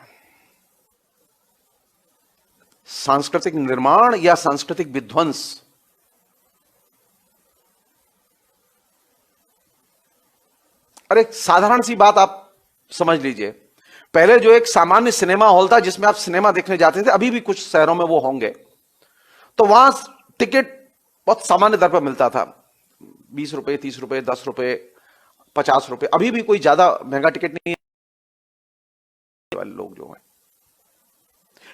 सांस्कृतिक निर्माण या सांस्कृतिक विध्वंस? अरे साधारण सी बात आप समझ लीजिए, पहले जो एक सामान्य सिनेमा हॉल था जिसमें आप सिनेमा देखने जाते थे, अभी भी कुछ शहरों में वो होंगे, तो वहां टिकट बहुत सामान्य दर पर मिलता था, 20 रुपए, 30 रुपए, 10 रुपए, 50 रुपए। अभी भी कोई ज्यादा महंगा टिकट नहीं है वाले लोग जो है।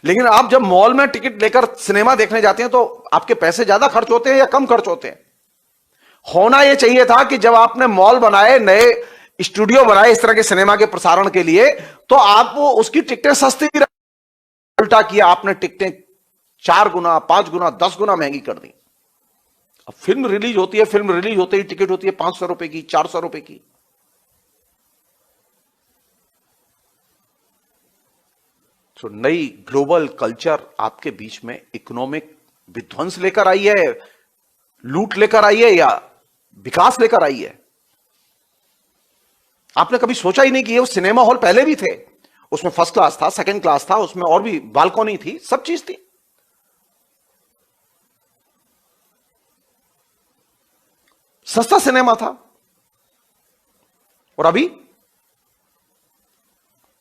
लेकिन आप जब मॉल में टिकट लेकर सिनेमा देखने जाते हैं तो आपके पैसे ज्यादा खर्च होते हैं या कम खर्च होते हैं? होना यह चाहिए था कि जब आपने मॉल बनाए, नए स्टूडियो बनाए इस तरह के सिनेमा के प्रसारण के लिए, तो आप वो उसकी टिकटें सस्ती, उल्टा किया आपने, टिकटें 4 गुना, 5 गुना, 10 गुना महंगी कर दी। अब फिल्म रिलीज होती है, फिल्म रिलीज होते ही टिकट होती है 500 रुपए की, 400 रुपए की। तो नई ग्लोबल कल्चर आपके बीच में इकोनॉमिक विध्वंस लेकर आई है, लूट लेकर आई है, या विकास लेकर आई है? आपने कभी सोचा ही नहीं कि ये सिनेमा हॉल पहले भी थे, उसमें फर्स्ट क्लास था, सेकंड क्लास था, उसमें और भी बालकनी थी, सब चीज थी। सस्ता सिनेमा था, और अभी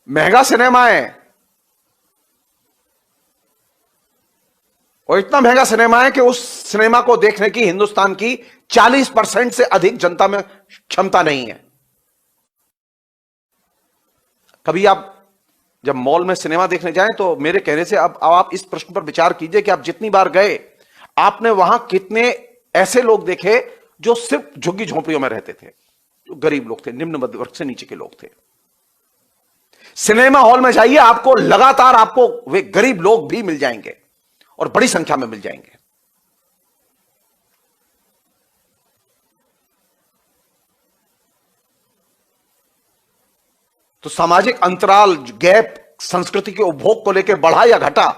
महंगा सिनेमा है। और इतना महंगा सिनेमा है कि उस सिनेमा को देखने की हिंदुस्तान की 40% से अधिक जनता में क्षमता नहीं है। कभी आप जब मॉल में सिनेमा देखने जाएं तो मेरे कहने से अब आप इस प्रश्न पर विचार कीजिए कि आप जितनी बार गए, आपने वहां कितने ऐसे लोग देखे जो सिर्फ झुग्गी झोंपड़ियों में रहते थे, जो गरीब लोग थे, निम्न मध्य वर्ग से नीचे के लोग थे। सिनेमा हॉल में जाइए, आपको लगातार आपको वे गरीब लोग भी मिल जाएंगे, और बड़ी संख्या में मिल जाएंगे। तो सामाजिक अंतराल, गैप संस्कृति के उपभोग को लेकर बढ़ा या घटा?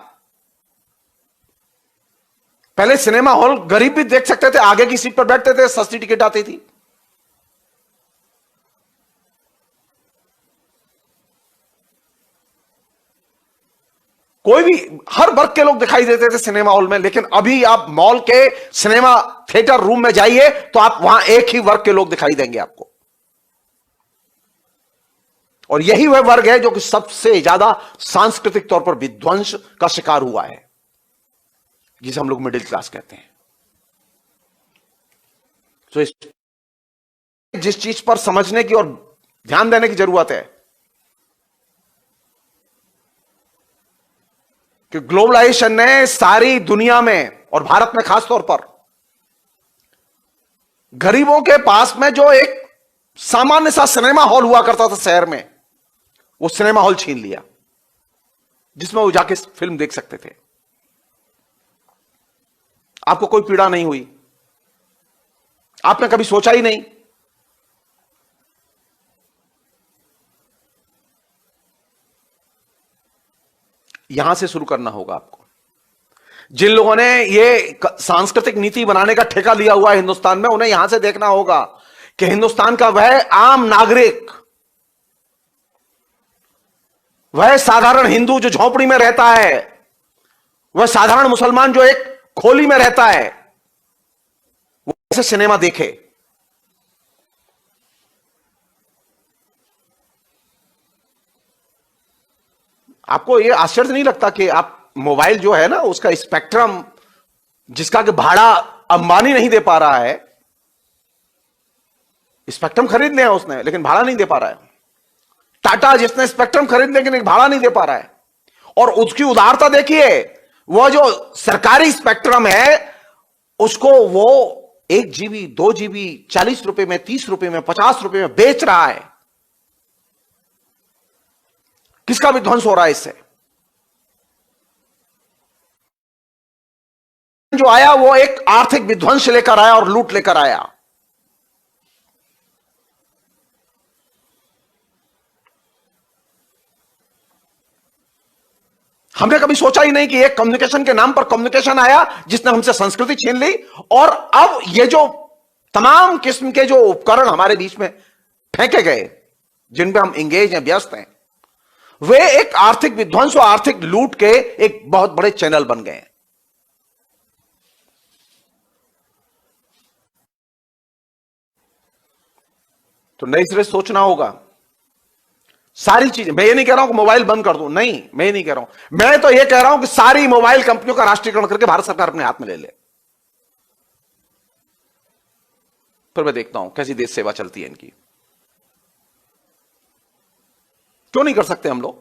पहले सिनेमा हॉल गरीब भी देख सकते थे, आगे की सीट पर बैठते थे, सस्ती टिकट आती थी। कोई भी, हर वर्ग के लोग दिखाई देते थे सिनेमा हॉल में। लेकिन अभी आप मॉल के सिनेमा थिएटर रूम में जाइए तो आप वहां एक ही वर्ग के लोग दिखाई देंगे आपको, और यही वह वर्ग है जो कि सबसे ज्यादा सांस्कृतिक तौर पर विध्वंस का शिकार हुआ है, जिसे हम लोग मिडिल क्लास कहते हैं। तो जिस चीज पर समझने की और ध्यान देने की जरूरत है कि ग्लोबलाइजेशन ने सारी दुनिया में और भारत में खास तौर पर गरीबों के पास में जो एक सामान्य सा सिनेमा हॉल हुआ करता था शहर में, वो सिनेमा हॉल छीन लिया जिसमें वो जाके फिल्म देख सकते थे। आपको कोई पीड़ा नहीं हुई, आपने कभी सोचा ही नहीं। यहां से शुरू करना होगा आपको। जिन लोगों ने ये सांस्कृतिक नीति बनाने का ठेका लिया हुआ है हिंदुस्तान में, उन्हें यहां से देखना होगा कि हिंदुस्तान का वह आम नागरिक, वह साधारण हिंदू जो झोपड़ी में रहता है, वह साधारण मुसलमान जो एक खोली में रहता है, वो ऐसे सिनेमा देखे। आपको यह आश्चर्य नहीं लगता कि आप मोबाइल जो है ना, उसका स्पेक्ट्रम जिसका कि भाड़ा अंबानी नहीं दे पा रहा है, स्पेक्ट्रम खरीद लिया उसने लेकिन भाड़ा नहीं दे पा रहा है। टाटा जिसने स्पेक्ट्रम खरीद लिया लेकिन भाड़ा नहीं दे पा रहा है। और उसकी उदारता देखिए, वह जो सरकारी स्पेक्ट्रम है उसको वो 1 GB 2 GB 40 रुपए में, 30 रुपए में, 50 रुपए में बेच रहा है। किसका विध्वंस हो रहा है इससे? जो आया वो एक आर्थिक विध्वंस लेकर आया और लूट लेकर आया। हमने कभी सोचा ही नहीं कि एक कम्युनिकेशन के नाम पर कम्युनिकेशन आया जिसने हमसे संस्कृति छीन ली। और अब ये जो तमाम किस्म के जो उपकरण हमारे बीच में फेंके गए, जिन पे हम इंगेज हैं, व्यस्त हैं, वे एक आर्थिक विध्वंस और आर्थिक लूट के एक बहुत बड़े चैनल बन गए हैं। तो नई सिरे सोचना होगा सारी चीजें। मैं ये नहीं कह रहा हूं कि मोबाइल बंद कर दूं, नहीं, मैं ये नहीं कह रहा हूं। मैं तो ये कह रहा हूं कि सारी मोबाइल कंपनियों का राष्ट्रीयकरण करके भारत सरकार अपने हाथ में ले ले। फिर मैं देखता हूं कैसी देश सेवा चलती है इनकी। क्यों नहीं कर सकते हम लोग?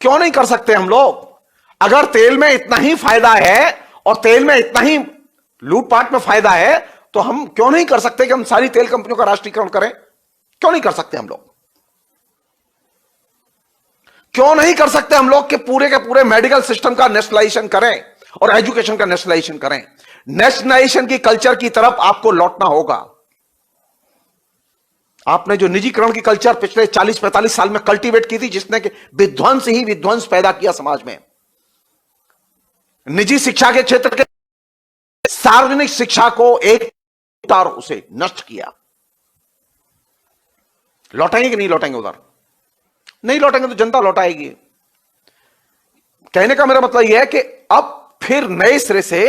क्यों नहीं कर सकते हम लोग? अगर तेल में इतना ही फायदा है और तेल में इतना ही लूटपाट में फायदा है, तो हम क्यों नहीं कर सकते कि हम सारी तेल कंपनियों का राष्ट्रीयकरण करें? क्यों नहीं कर सकते हम लोग? क्यों नहीं कर सकते हम लोग कि पूरे के पूरे मेडिकल सिस्टम का नेशनलाइजेशन करें और एजुकेशन का नेशनलाइजेशन करें? नेशनलाइजेशन की कल्चर की तरफ आपको लौटना होगा। आपने जो निजीकरण की कल्चर पिछले 40-45 साल में कल्टीवेट की थी, जिसने कि विध्वंस ही विध्वंस पैदा किया समाज में। निजी शिक्षा के क्षेत्र के सार्वजनिक शिक्षा को एक तार उसे नष्ट किया। लौटाएंगे कि नहीं लौटाएंगे? उधर नहीं लौटेंगे तो जनता लौटाएगी। कहने का मेरा मतलब यह है कि अब फिर नए सिरे से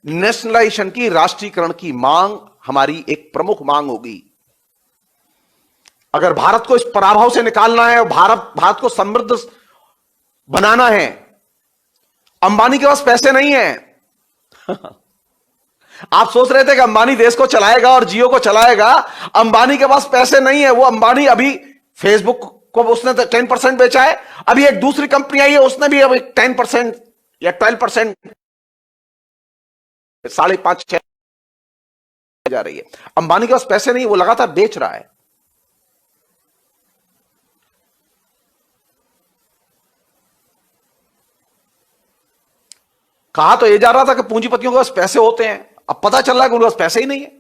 नेशनलाइजेशन की, राष्ट्रीयकरण की मांग हमारी एक प्रमुख मांग होगी। अगर भारत को इस पराभव से निकालना है और भारत को समृद्ध बनाना है। अंबानी के पास पैसे नहीं है। आप सोच रहे थे कि अंबानी देश को चलाएगा और जियो को चलाएगा। अंबानी के पास पैसे नहीं है। वो अंबानी अभी फेसबुक को उसने 10% बेचा है। अभी एक दूसरी कंपनी आई है, उसने भी अभी 10% या 12%, 5.5-6 जा रही है। अंबानी के पास पैसे नहीं, वो लगातार बेच रहा है। कहा तो ये जा रहा था कि पूंजीपतियों के पास पैसे होते हैं, अब पता चल रहा है कि उनके पास पैसे ही नहीं है।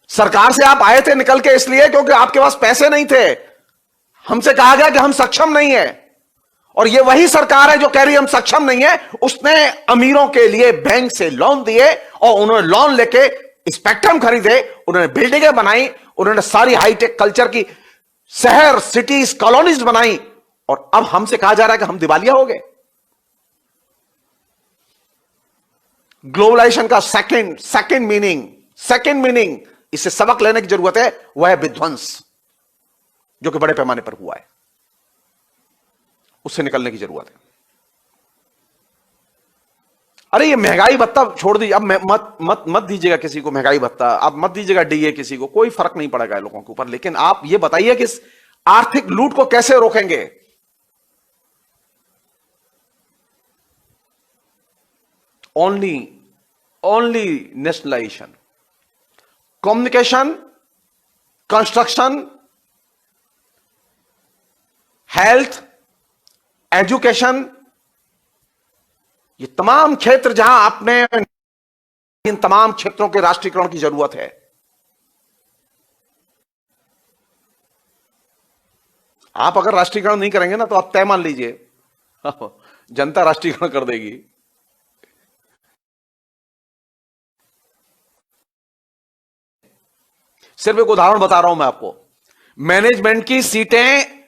सरकार से आप आए थे निकल के इसलिए क्योंकि आपके पास पैसे नहीं थे। हमसे कहा गया कि हम सक्षम नहीं है, और ये वही सरकार है जो कह रही है हम सक्षम नहीं है। उसने अमीरों के लिए बैंक से लोन दिए और उन्होंने लोन लेके स्पेक्ट्रम खरीदे, उन्होंने बिल्डिंगें बनाई, उन्होंने सारी हाईटेक कल्चर की शहर, सिटीज, कॉलोनीज बनाई, और अब हमसे कहा जा रहा है कि हम दिवालिया हो गए। ग्लोबलाइजेशन का सेकंड मीनिंग इससे सबक लेने की जरूरत है, वह है विध्वंस, जो कि बड़े पैमाने पर हुआ है। उससे निकलने की जरूरत है। अरे ये महंगाई भत्ता छोड़ दीजिए, अब मत दीजिएगा किसी को महंगाई भत्ता, आप मत दीजिएगा डीए किसी को, कोई फर्क नहीं पड़ेगा लोगों के ऊपर। लेकिन आप ये बताइए कि इस आर्थिक लूट को कैसे रोकेंगे? Only nationalisation, communication, construction, health, education, ये तमाम क्षेत्र जहां आपने, इन तमाम क्षेत्रों के राष्ट्रीयकरण की जरूरत है। आप अगर राष्ट्रीयकरण नहीं करेंगे ना, तो आप तय मान लीजिए जनता राष्ट्रीयकरण कर देगी। सिर्फ एक उदाहरण बता रहा हूं मैं आपको, मैनेजमेंट की सीटें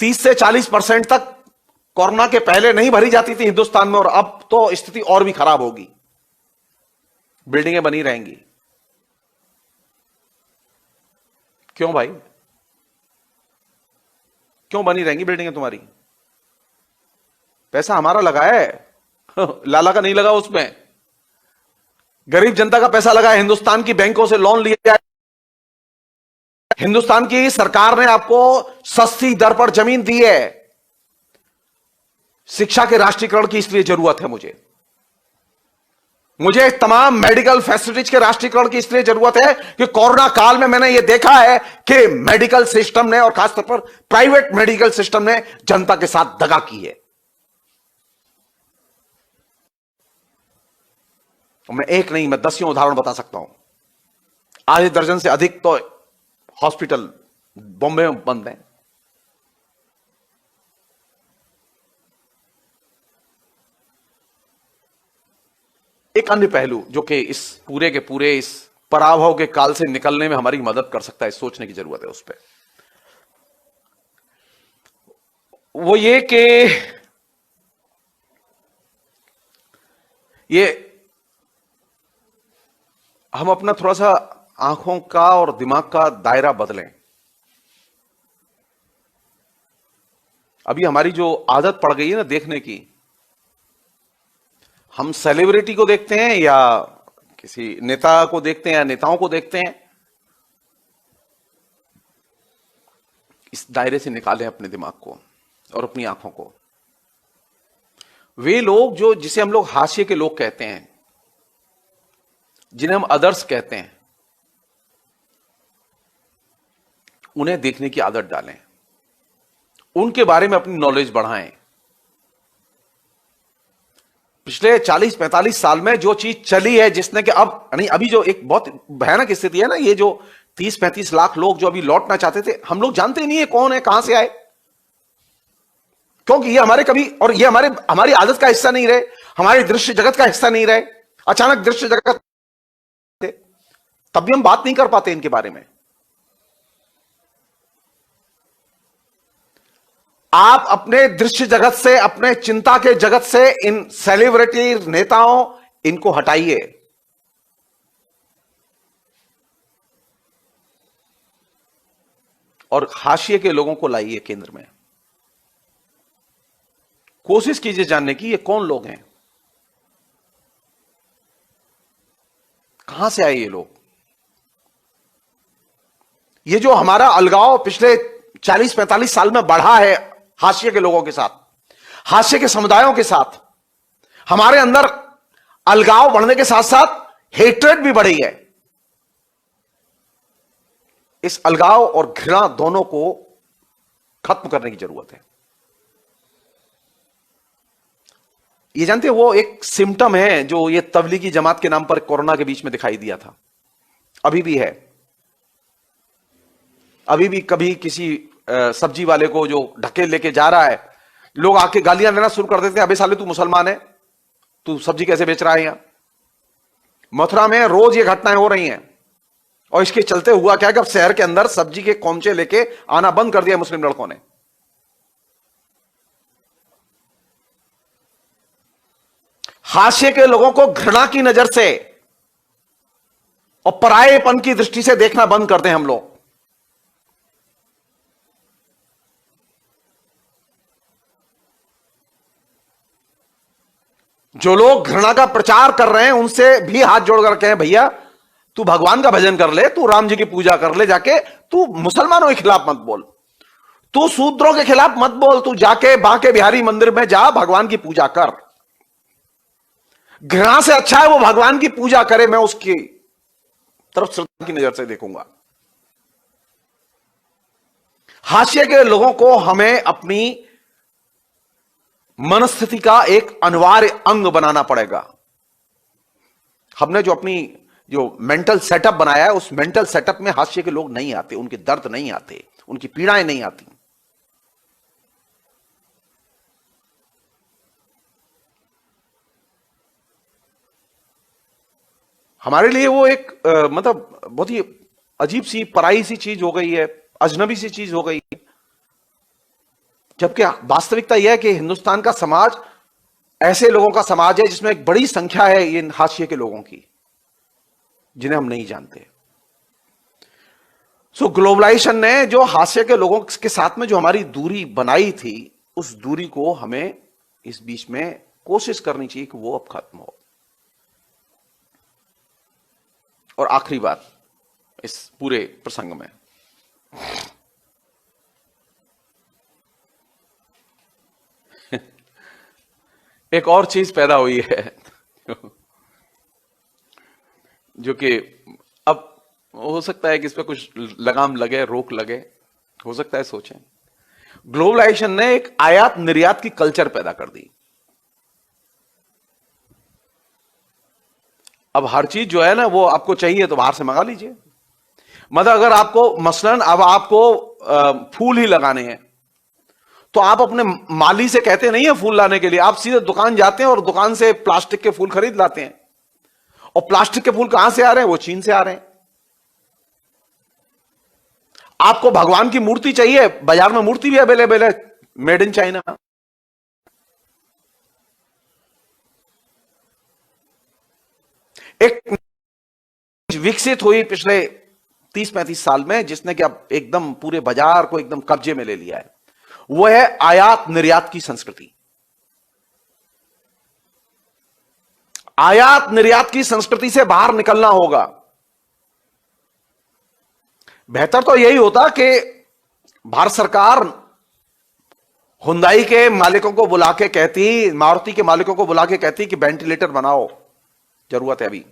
30 से 40% तक कोरोना के पहले नहीं भरी जाती थी हिंदुस्तान में, और अब तो स्थिति और भी खराब होगी। बिल्डिंगें बनी रहेंगी। क्यों भाई, क्यों बनी रहेंगी बिल्डिंगें तुम्हारी? पैसा हमारा लगा है लाला का नहीं लगा उसमें। गरीब जनता का पैसा लगा है, हिंदुस्तान की बैंकों से लोन लिया है, हिंदुस्तान की सरकार ने आपको सस्ती दर पर जमीन दी है। शिक्षा के राष्ट्रीयकरण की इसलिए जरूरत है मुझे तमाम मेडिकल फैसिलिटीज के राष्ट्रीयकरण की इसलिए जरूरत है कि कोरोना काल में मैंने यह देखा है कि मेडिकल सिस्टम ने, और खासतौर पर प्राइवेट मेडिकल सिस्टम ने, जनता के साथ दगा की है। मैं एक नहीं, मैं 10 उदाहरण बता सकता हूं। आधे दर्जन से अधिक तो हॉस्पिटल बॉम्बे में बंद हैं। एक अन्य पहलू जो कि इस पूरे के पूरे इस पराभव के काल से निकलने में हमारी मदद कर सकता है, सोचने की जरूरत है उस पर, वो ये कि ये हम अपना थोड़ा सा आंखों का और दिमाग का दायरा बदलें। अभी हमारी जो आदत पड़ गई है ना देखने की, हम सेलिब्रिटी को देखते हैं या किसी नेता को देखते हैं या नेताओं को देखते हैं, इस दायरे से निकालें अपने दिमाग को और अपनी आंखों को। वे लोग जो, जिसे हम लोग हाशिए के लोग कहते हैं, जिन्हें हम अदर्स कहते हैं, उन्हें देखने की आदत डालें, उनके बारे में अपनी नॉलेज बढ़ाएं। पिछले 40-45 साल में जो चीज चली है, जिसने कि अब नहीं, अभी जो एक बहुत भयानक स्थिति है ना, ये जो 30-35 लाख लोग जो अभी लौटना चाहते थे, हम लोग जानते नहीं है कौन है, कहां से आए, क्योंकि ये हमारे कभी, और ये हमारी आदत का हिस्सा नहीं रहे, हमारे दृश्य जगत का हिस्सा नहीं रहे। अचानक दृश्य जगत थे, तब भी हम बात नहीं कर पाते इनके बारे में। आप अपने दृश्य जगत से, अपने चिंता के जगत से इन सेलिब्रिटी नेताओं, इनको हटाइए। और हाशिए के लोगों को लाइए केंद्र में। कोशिश कीजिए जानने की ये कौन लोग हैं, कहां से आए ये लोग। ये जो हमारा अलगाव पिछले 40-45 साल में बढ़ा है हाशिए के लोगों के साथ, हाशिए के समुदायों के साथ, हमारे अंदर अलगाव बढ़ने के साथ साथ हेट्रेड भी बढ़ी है। इस अलगाव और घृणा दोनों को खत्म करने की जरूरत है। ये जानते हैं, वो एक सिम्टम है जो ये तबलीगी जमात के नाम पर कोरोना के बीच में दिखाई दिया था, अभी भी है। अभी भी कभी किसी सब्जी वाले को जो ढकेल लेके जा रहा है, लोग आके गालियां देना शुरू कर देते हैं, अबे साले तू मुसलमान है, तू सब्जी कैसे बेच रहा है यहां। मथुरा में रोज ये घटनाएं हो रही हैं, और इसके चलते हुआ क्या कि अब शहर के अंदर सब्जी के कोमचे लेके आना बंद कर दिया मुस्लिम लड़कों ने। हाशिए के लोगों को घृणा की नजर से और परायेपन की दृष्टि से देखना बंद कर दें हम लोग। जो लोग घृणा का प्रचार कर रहे हैं उनसे भी हाथ जोड़कर कहें, भैया तू भगवान का भजन कर ले, तू राम जी की पूजा कर ले जाके, तू मुसलमानों के खिलाफ मत बोल, तू शूद्रों के खिलाफ मत बोल, तू जाके बांके बिहारी मंदिर में जा, भगवान की पूजा कर। घृणा से अच्छा है वो भगवान की पूजा करे, मैं उसकी तरफ श्रद्धा की नजर से देखूंगा। हाशिए के लोगों को हमें अपनी मनस्थिति का एक अनिवार्य अंग बनाना पड़ेगा। हमने जो मेंटल सेटअप बनाया है, उस मेंटल सेटअप में हाशिए के लोग नहीं आते, उनके दर्द नहीं आते, उनकी पीड़ाएं नहीं आती। हमारे लिए वो एक मतलब बहुत ही अजीब सी, पराई सी चीज हो गई है, अजनबी सी चीज हो गई है। जबकि वास्तविकता यह है कि हिंदुस्तान का समाज ऐसे लोगों का समाज है जिसमें एक बड़ी संख्या है इन हाशिए के लोगों की, जिन्हें हम नहीं जानते। सो ग्लोबलाइजेशन ने जो हाशिए के लोगों के साथ में जो हमारी दूरी बनाई थी, उस दूरी को हमें इस बीच में कोशिश करनी चाहिए कि वो अब खत्म हो। और आखिरी बात इस पूरे प्रसंग में, एक और चीज पैदा हुई है जो कि अब हो सकता है कि इस पर कुछ लगाम लगे, रोक लगे, हो सकता है सोचें। ग्लोबलाइजेशन ने एक आयात निर्यात की कल्चर पैदा कर दी। अब हर चीज जो है ना, वो आपको चाहिए तो बाहर से मंगा लीजिए। मतलब अगर आपको मसलन अब आपको फूल ही लगाने हैं, तो आप अपने माली से कहते नहीं है फूल लाने के लिए, आप सीधे दुकान जाते हैं और दुकान से प्लास्टिक के फूल खरीद लाते हैं। और प्लास्टिक के फूल कहां से आ रहे हैं? वो चीन से आ रहे हैं। आपको भगवान की मूर्ति चाहिए, बाजार में मूर्ति भी अवेलेबल है, मेड इन चाइना। एक विकसित हुई पिछले 30-35 साल में, जिसने कि अब एकदम पूरे बाजार को एकदम कब्जे में ले लिया है, वो है आयात निर्यात की संस्कृति। आयात निर्यात की संस्कृति से बाहर निकलना होगा। बेहतर तो यही होता कि भारत सरकार हुंडई के मालिकों को बुला के कहती, मारुति के मालिकों को बुला के कहती कि वेंटिलेटर बनाओ, जरूरत है, अभी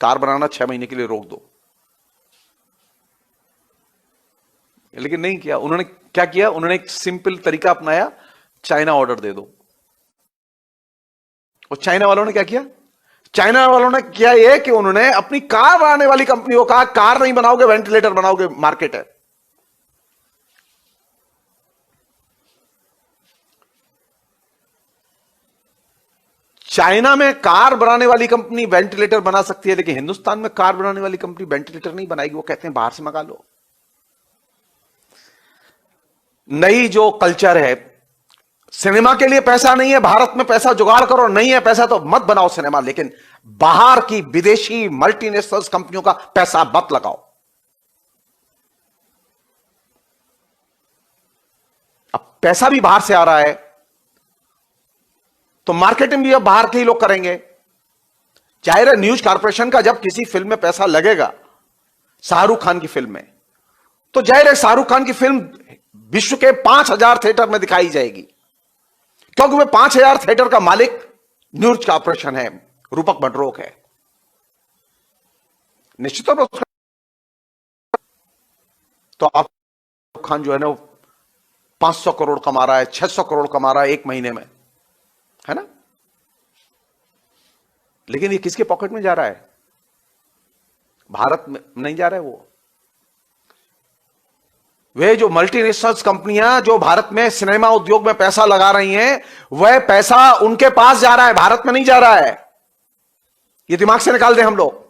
कार बनाना 6 महीने के लिए रोक दो। लेकिन नहीं किया। उन्होंने क्या किया? उन्होंने एक सिंपल तरीका अपनाया, चाइना ऑर्डर दे दो। और चाइना वालों ने क्या किया? चाइना वालों ने किया यह कि उन्होंने अपनी कार बनाने वाली कंपनी को कहा, कार नहीं बनाओगे, वेंटिलेटर बनाओगे, मार्केट है। चाइना में कार बनाने वाली कंपनी वेंटिलेटर बना सकती है, लेकिन हिंदुस्तान में कार बनाने वाली कंपनी वेंटिलेटर नहीं बनाएगी। वो कहते हैं बाहर से मंगा लो। नई जो कल्चर है, सिनेमा के लिए पैसा नहीं है, भारत में पैसा जुगाड़ करो, नहीं है पैसा तो मत बनाओ सिनेमा, लेकिन बाहर की विदेशी मल्टीनेशनल कंपनियों का पैसा मत लगाओ। अब पैसा भी बाहर से आ रहा है, तो मार्केटिंग भी अब बाहर के ही लोग करेंगे। जाहिर है, न्यूज कॉर्पोरेशन का जब किसी फिल्म में पैसा लगेगा, शाहरुख खान की फिल्म में, तो जाहिर है शाहरुख खान की फिल्म विश्व के 5000 थिएटर में दिखाई जाएगी, क्योंकि वह 5000 थिएटर का मालिक न्यूज कॉर्पोरेशन है, रूपक भट्टरोक है। निश्चित तौर पर तो आप खान जो है ना, वो 500 करोड़ कमा रहा है, 600 करोड़ कमा रहा है एक महीने में, है ना? लेकिन ये किसके पॉकेट में जा रहा है? भारत में नहीं जा रहा है वो। वे जो मल्टीनेशनल कंपनियां जो भारत में सिनेमा उद्योग में पैसा लगा रही हैं, वह पैसा उनके पास जा रहा है, भारत में नहीं जा रहा है। ये दिमाग से निकाल दें हम लोग।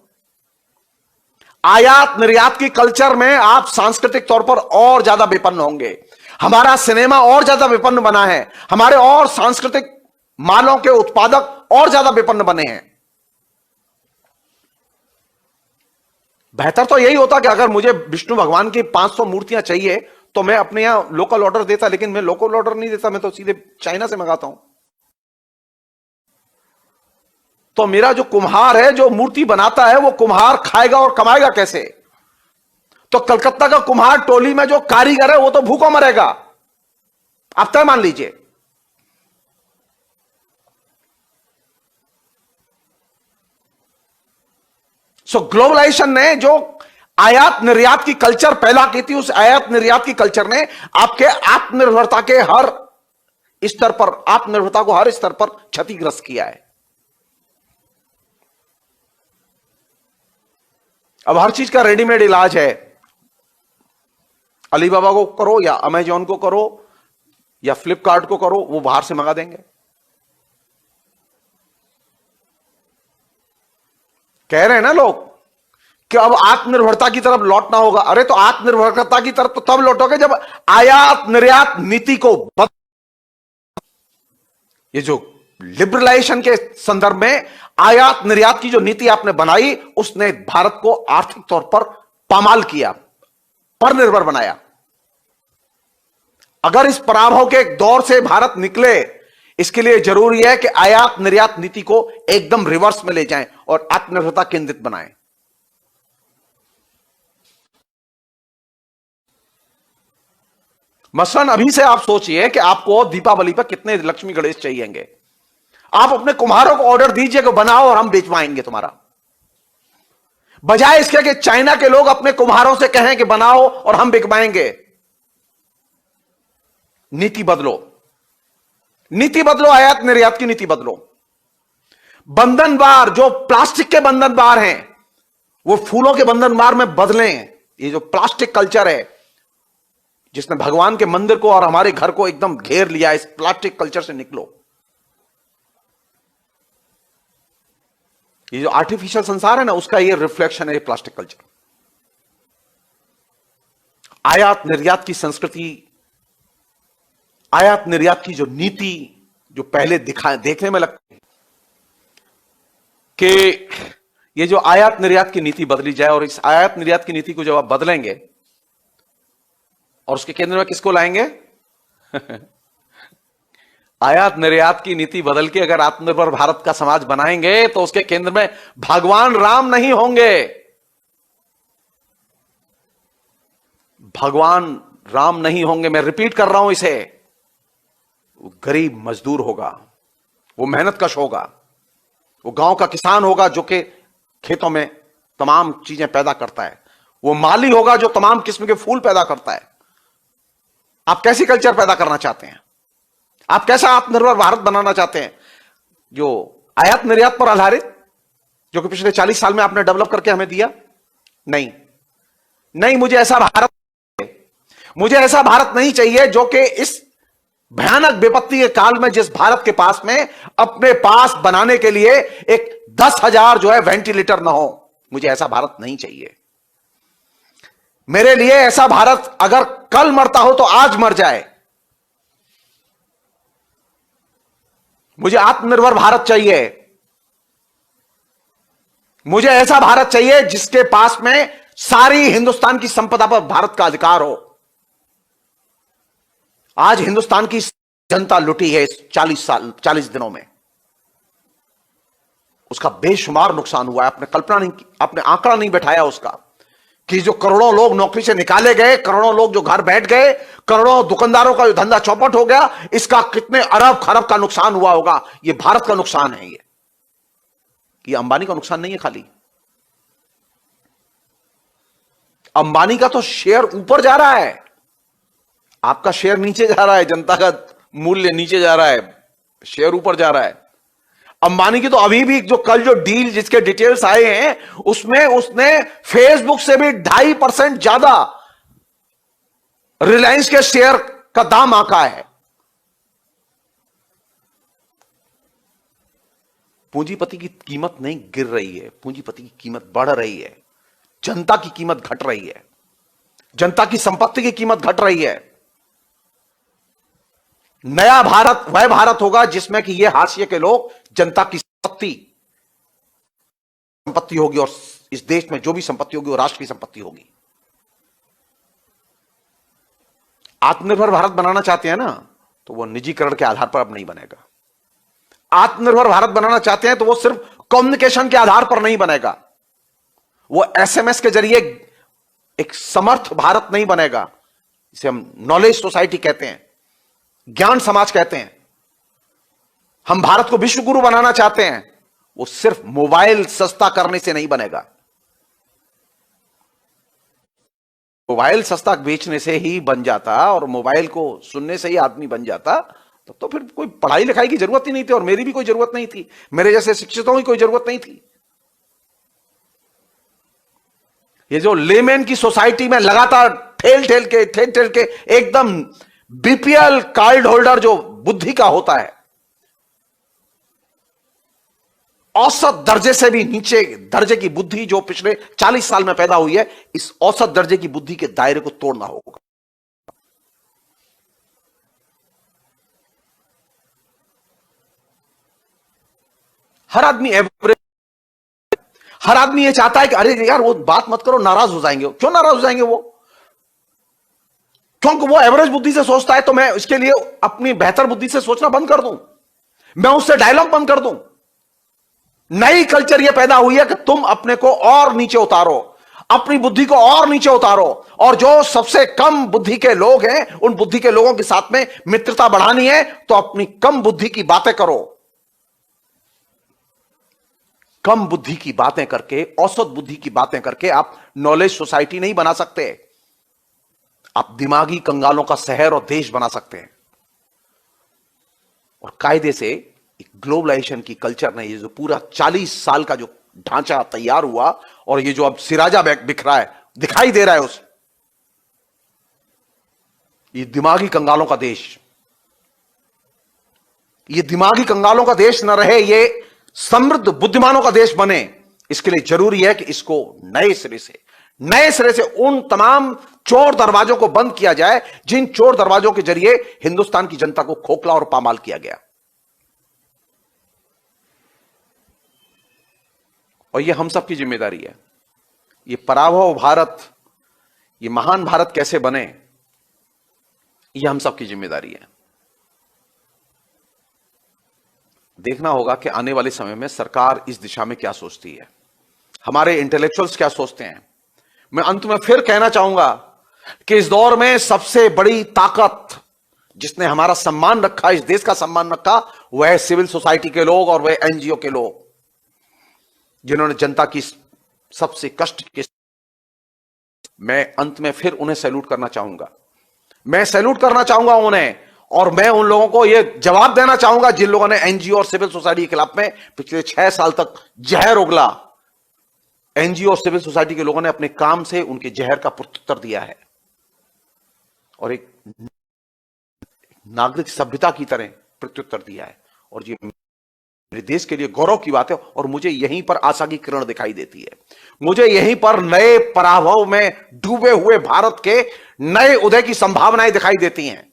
आयात निर्यात की कल्चर में आप सांस्कृतिक तौर पर और ज्यादा विपन्न होंगे। हमारा सिनेमा और ज्यादा विपन्न बना है, हमारे और सांस्कृतिक मालों के उत्पादक और ज्यादा विपन्न बने हैं। बेहतर तो यही होता कि अगर मुझे विष्णु भगवान की 500 मूर्तियां चाहिए तो मैं अपने यहां लोकल ऑर्डर देता, लेकिन मैं लोकल ऑर्डर नहीं देता, मैं तो सीधे चाइना से मंगाता हूं। तो मेरा जो कुम्हार है, जो मूर्ति बनाता है, वो कुम्हार खाएगा और कमाएगा कैसे? तो कलकत्ता का कुम्हार टोली में जो कारीगर है वो तो भूखों मरेगा। आप तय मान लीजिए। सो ग्लोबलाइजेशन ने जो आयात निर्यात की कल्चर पैदा की थी, उस आयात निर्यात की कल्चर ने आपके आत्मनिर्भरता के हर स्तर पर, आत्मनिर्भरता को हर स्तर पर क्षतिग्रस्त किया है। अब हर चीज का रेडीमेड इलाज है। अलीबाबा को करो या अमेजॉन को करो या फ्लिपकार्ट को करो, वो बाहर से मंगा देंगे। कह रहे हैं ना लोग कि अब आत्मनिर्भरता की तरफ लौटना होगा। अरे तो आत्मनिर्भरता की तरफ तो तब लौटोगे जब आयात निर्यात नीति को ये जो लिबरलाइजेशन के संदर्भ में आयात निर्यात की जो नीति आपने बनाई, उसने भारत को आर्थिक तौर पर पामाल किया, परनिर्भर बनाया। अगर इस पराभव के दौर से भारत निकले, इसके लिए जरूरी है कि आयात निर्यात नीति को एकदम रिवर्स में ले जाएं और आत्मनिर्भरता केंद्रित बनाएं। मसलन अभी से आप सोचिए कि आपको दीपावली पर कितने लक्ष्मी गणेश चाहिएंगे। आप अपने कुम्हारों को ऑर्डर दीजिए कि बनाओ और हम बेचवाएंगे तुम्हारा, बजाय इसके कि चाइना के लोग अपने कुम्हारों से कहें कि बनाओ और हम बिकवाएंगे। नीति बदलो, नीति बदलो, आयात निर्यात की नीति बदलो। बंधन बार, जो प्लास्टिक के बंधन बार हैं, वो फूलों के बंधन बार में बदलें। ये जो प्लास्टिक कल्चर है, जिसने भगवान के मंदिर को और हमारे घर को एकदम घेर लिया, इस प्लास्टिक कल्चर से निकलो। ये जो आर्टिफिशियल संसार है ना, उसका ये रिफ्लेक्शन है, ये प्लास्टिक कल्चर। आयात निर्यात की संस्कृति, आयात निर्यात की जो नीति, जो पहले देखने में लगती है कि ये जो आयात निर्यात की नीति बदली जाए, और इस आयात निर्यात की नीति को जब आप बदलेंगे और उसके केंद्र में किसको लाएंगे? आयात निर्यात की नीति बदल के अगर आत्मनिर्भर भारत का समाज बनाएंगे तो उसके केंद्र में भगवान राम नहीं होंगे। भगवान राम नहीं होंगे, मैं रिपीट कर रहा हूं इसे। वो गरीब मजदूर होगा, वो मेहनतकश होगा, वो गांव का किसान होगा जो कि खेतों में तमाम चीजें पैदा करता है, वो माली होगा जो तमाम किस्म के फूल पैदा करता है। आप कैसी कल्चर पैदा करना चाहते हैं? आप कैसा आत्मनिर्भर भारत बनाना चाहते हैं? जो आयात निर्यात पर आधारित, जो कि पिछले 40 साल में आपने डेवलप करके हमें दिया? नहीं नहीं, मुझे ऐसा भारत नहीं चाहिए जो कि इस भयानक विपत्ति के काल में, जिस भारत के पास में अपने पास बनाने के लिए एक 10,000 जो है वेंटिलेटर ना हो, मुझे ऐसा भारत नहीं चाहिए। मेरे लिए ऐसा भारत अगर कल मरता हो तो आज मर जाए। मुझे आत्मनिर्भर भारत चाहिए। मुझे ऐसा भारत चाहिए जिसके पास में सारी हिंदुस्तान की संपदा पर भारत का अधिकार हो। आज हिंदुस्तान की जनता लुटी है इस 40 दिनों में। उसका बेशुमार नुकसान हुआ है। आपने कल्पना नहीं की, आपने आंकड़ा नहीं बैठाया उसका, कि जो करोड़ों लोग नौकरी से निकाले गए, करोड़ों लोग जो घर बैठ गए, करोड़ों दुकानदारों का जो धंधा चौपट हो गया, इसका कितने अरब खरब का नुकसान हुआ होगा। ये भारत का नुकसान है। ये अंबानी का नुकसान नहीं है खाली। अंबानी का तो शेयर ऊपर जा रहा है, आपका शेयर नीचे जा रहा है। जनता का मूल्य नीचे जा रहा है, शेयर ऊपर जा रहा है। अंबानी की तो अभी भी जो कल जो डील जिसके डिटेल्स आए हैं, उसमें उसने फेसबुक से भी 2.5% ज्यादा रिलायंस के शेयर का दाम आका है। पूंजीपति की कीमत नहीं गिर रही है, पूंजीपति की कीमत बढ़ रही है, जनता की कीमत घट रही है, जनता की संपत्ति की कीमत घट रही है। नया भारत वह भारत होगा जिसमें कि ये हाशिए के लोग जनता की संपत्ति होगी, और इस देश में जो भी संपत्ति होगी वो राष्ट्र की संपत्ति होगी। आत्मनिर्भर भारत बनाना चाहते हैं ना, तो वो निजीकरण के आधार पर अब नहीं बनेगा। आत्मनिर्भर भारत बनाना चाहते हैं तो वो सिर्फ कम्युनिकेशन के आधार पर नहीं बनेगा, वो एसएमएस के जरिए एक समर्थ भारत नहीं बनेगा। इसे हम नॉलेज सोसाइटी कहते हैं, ज्ञान समाज कहते हैं। हम भारत को विश्व गुरु बनाना चाहते हैं, वो सिर्फ मोबाइल सस्ता करने से नहीं बनेगा। मोबाइल सस्ता बेचने से ही बन जाता और मोबाइल को सुनने से ही आदमी बन जाता, तब तो फिर कोई पढ़ाई लिखाई की जरूरत ही नहीं थी, और मेरी भी कोई जरूरत नहीं थी, मेरे जैसे शिक्षितों की कोई जरूरत नहीं थी। ये जो लेमैन की सोसाइटी में लगातार ठेल ठेल के एकदम बीपीएल कार्ड होल्डर जो बुद्धि का होता है, औसत दर्जे से भी नीचे दर्जे की बुद्धि जो पिछले 40 साल में पैदा हुई है, इस औसत दर्जे की बुद्धि के दायरे को तोड़ना होगा। हर आदमी एवरेज, हर आदमी ये चाहता है कि अरे यार वो बात मत करो, नाराज हो जाएंगे। क्यों नाराज हो जाएंगे वो? क्योंकि वो एवरेज बुद्धि से सोचता है, तो मैं इसके लिए अपनी बेहतर बुद्धि से सोचना बंद कर दूं, मैं उससे डायलॉग बंद कर दूं। नई कल्चर ये पैदा हुई है कि तुम अपने को और नीचे उतारो, अपनी बुद्धि को और नीचे उतारो, और जो सबसे कम बुद्धि के लोग हैं उन बुद्धि के लोगों के साथ में मित्रता बढ़ानी है तो अपनी कम बुद्धि की बातें करो। कम बुद्धि की बातें करके, औसत बुद्धि की बातें करके आप नॉलेज सोसाइटी नहीं बना सकते, आप दिमागी कंगालों का शहर और देश बना सकते हैं। और कायदे से ग्लोबलाइजेशन की कल्चर ने ये जो पूरा 40 साल का जो ढांचा तैयार हुआ, और ये जो अब सिराजा बिखरा है, दिखाई दे रहा है उस, ये दिमागी कंगालों का देश, ये दिमागी कंगालों का देश न रहे, ये समृद्ध बुद्धिमानों का देश बने। इसके लिए जरूरी है कि इसको नए सिरे से उन तमाम चोर दरवाजों को बंद किया जाए जिन चोर दरवाजों के जरिए हिंदुस्तान की जनता को खोखला और पामाल किया गया। और यह हम सबकी जिम्मेदारी है। ये पराभव भारत, ये महान भारत कैसे बने, यह हम सबकी जिम्मेदारी है। देखना होगा कि आने वाले समय में सरकार इस दिशा में क्या सोचती है, हमारे इंटेलेक्चुअल्स क्या सोचते हैं। मैं अंत में फिर कहना चाहूंगा कि इस दौर में सबसे बड़ी ताकत जिसने हमारा सम्मान रखा, इस देश का सम्मान रखा, वह है सिविल सोसाइटी के लोग और वह एनजीओ के लोग, जिन्होंने जनता की सबसे कष्ट के, मैं अंत में फिर उन्हें सैल्यूट करना चाहूंगा। मैं सैल्यूट करना चाहूंगा उन्हें, और मैं उन लोगों को यह जवाब देना चाहूंगा जिन लोगों ने एनजीओ और सिविल सोसाइटी के खिलाफ में पिछले 6 साल तक जहर उगला। एनजीओ और सिविल सोसाइटी के लोगों ने अपने काम से उनके जहर का प्रत्युत्तर दिया है, और एक नागरिक सभ्यता की तरह प्रत्युत्तर दिया है। और ये मेरे देश के लिए गौरव की बात है, और मुझे यहीं पर आशा की किरण दिखाई देती है। मुझे यहीं पर नए पराभव में डूबे हुए भारत के नए उदय की संभावनाएं दिखाई देती हैं।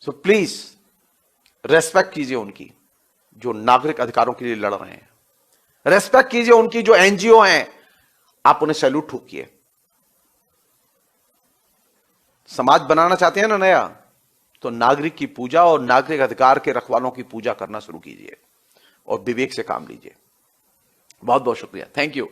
सो प्लीज रेस्पेक्ट कीजिए उनकी जो नागरिक अधिकारों के लिए लड़ रहे हैं, रेस्पेक्ट कीजिए उनकी जो एनजीओ हैं, आप उन्हें सैल्यूट ठोकिए। समाज बनाना चाहते हैं ना नया, तो नागरिक की पूजा और नागरिक अधिकार के रखवालों की पूजा करना शुरू कीजिए और विवेक से काम लीजिए। बहुत बहुत शुक्रिया, थैंक यू।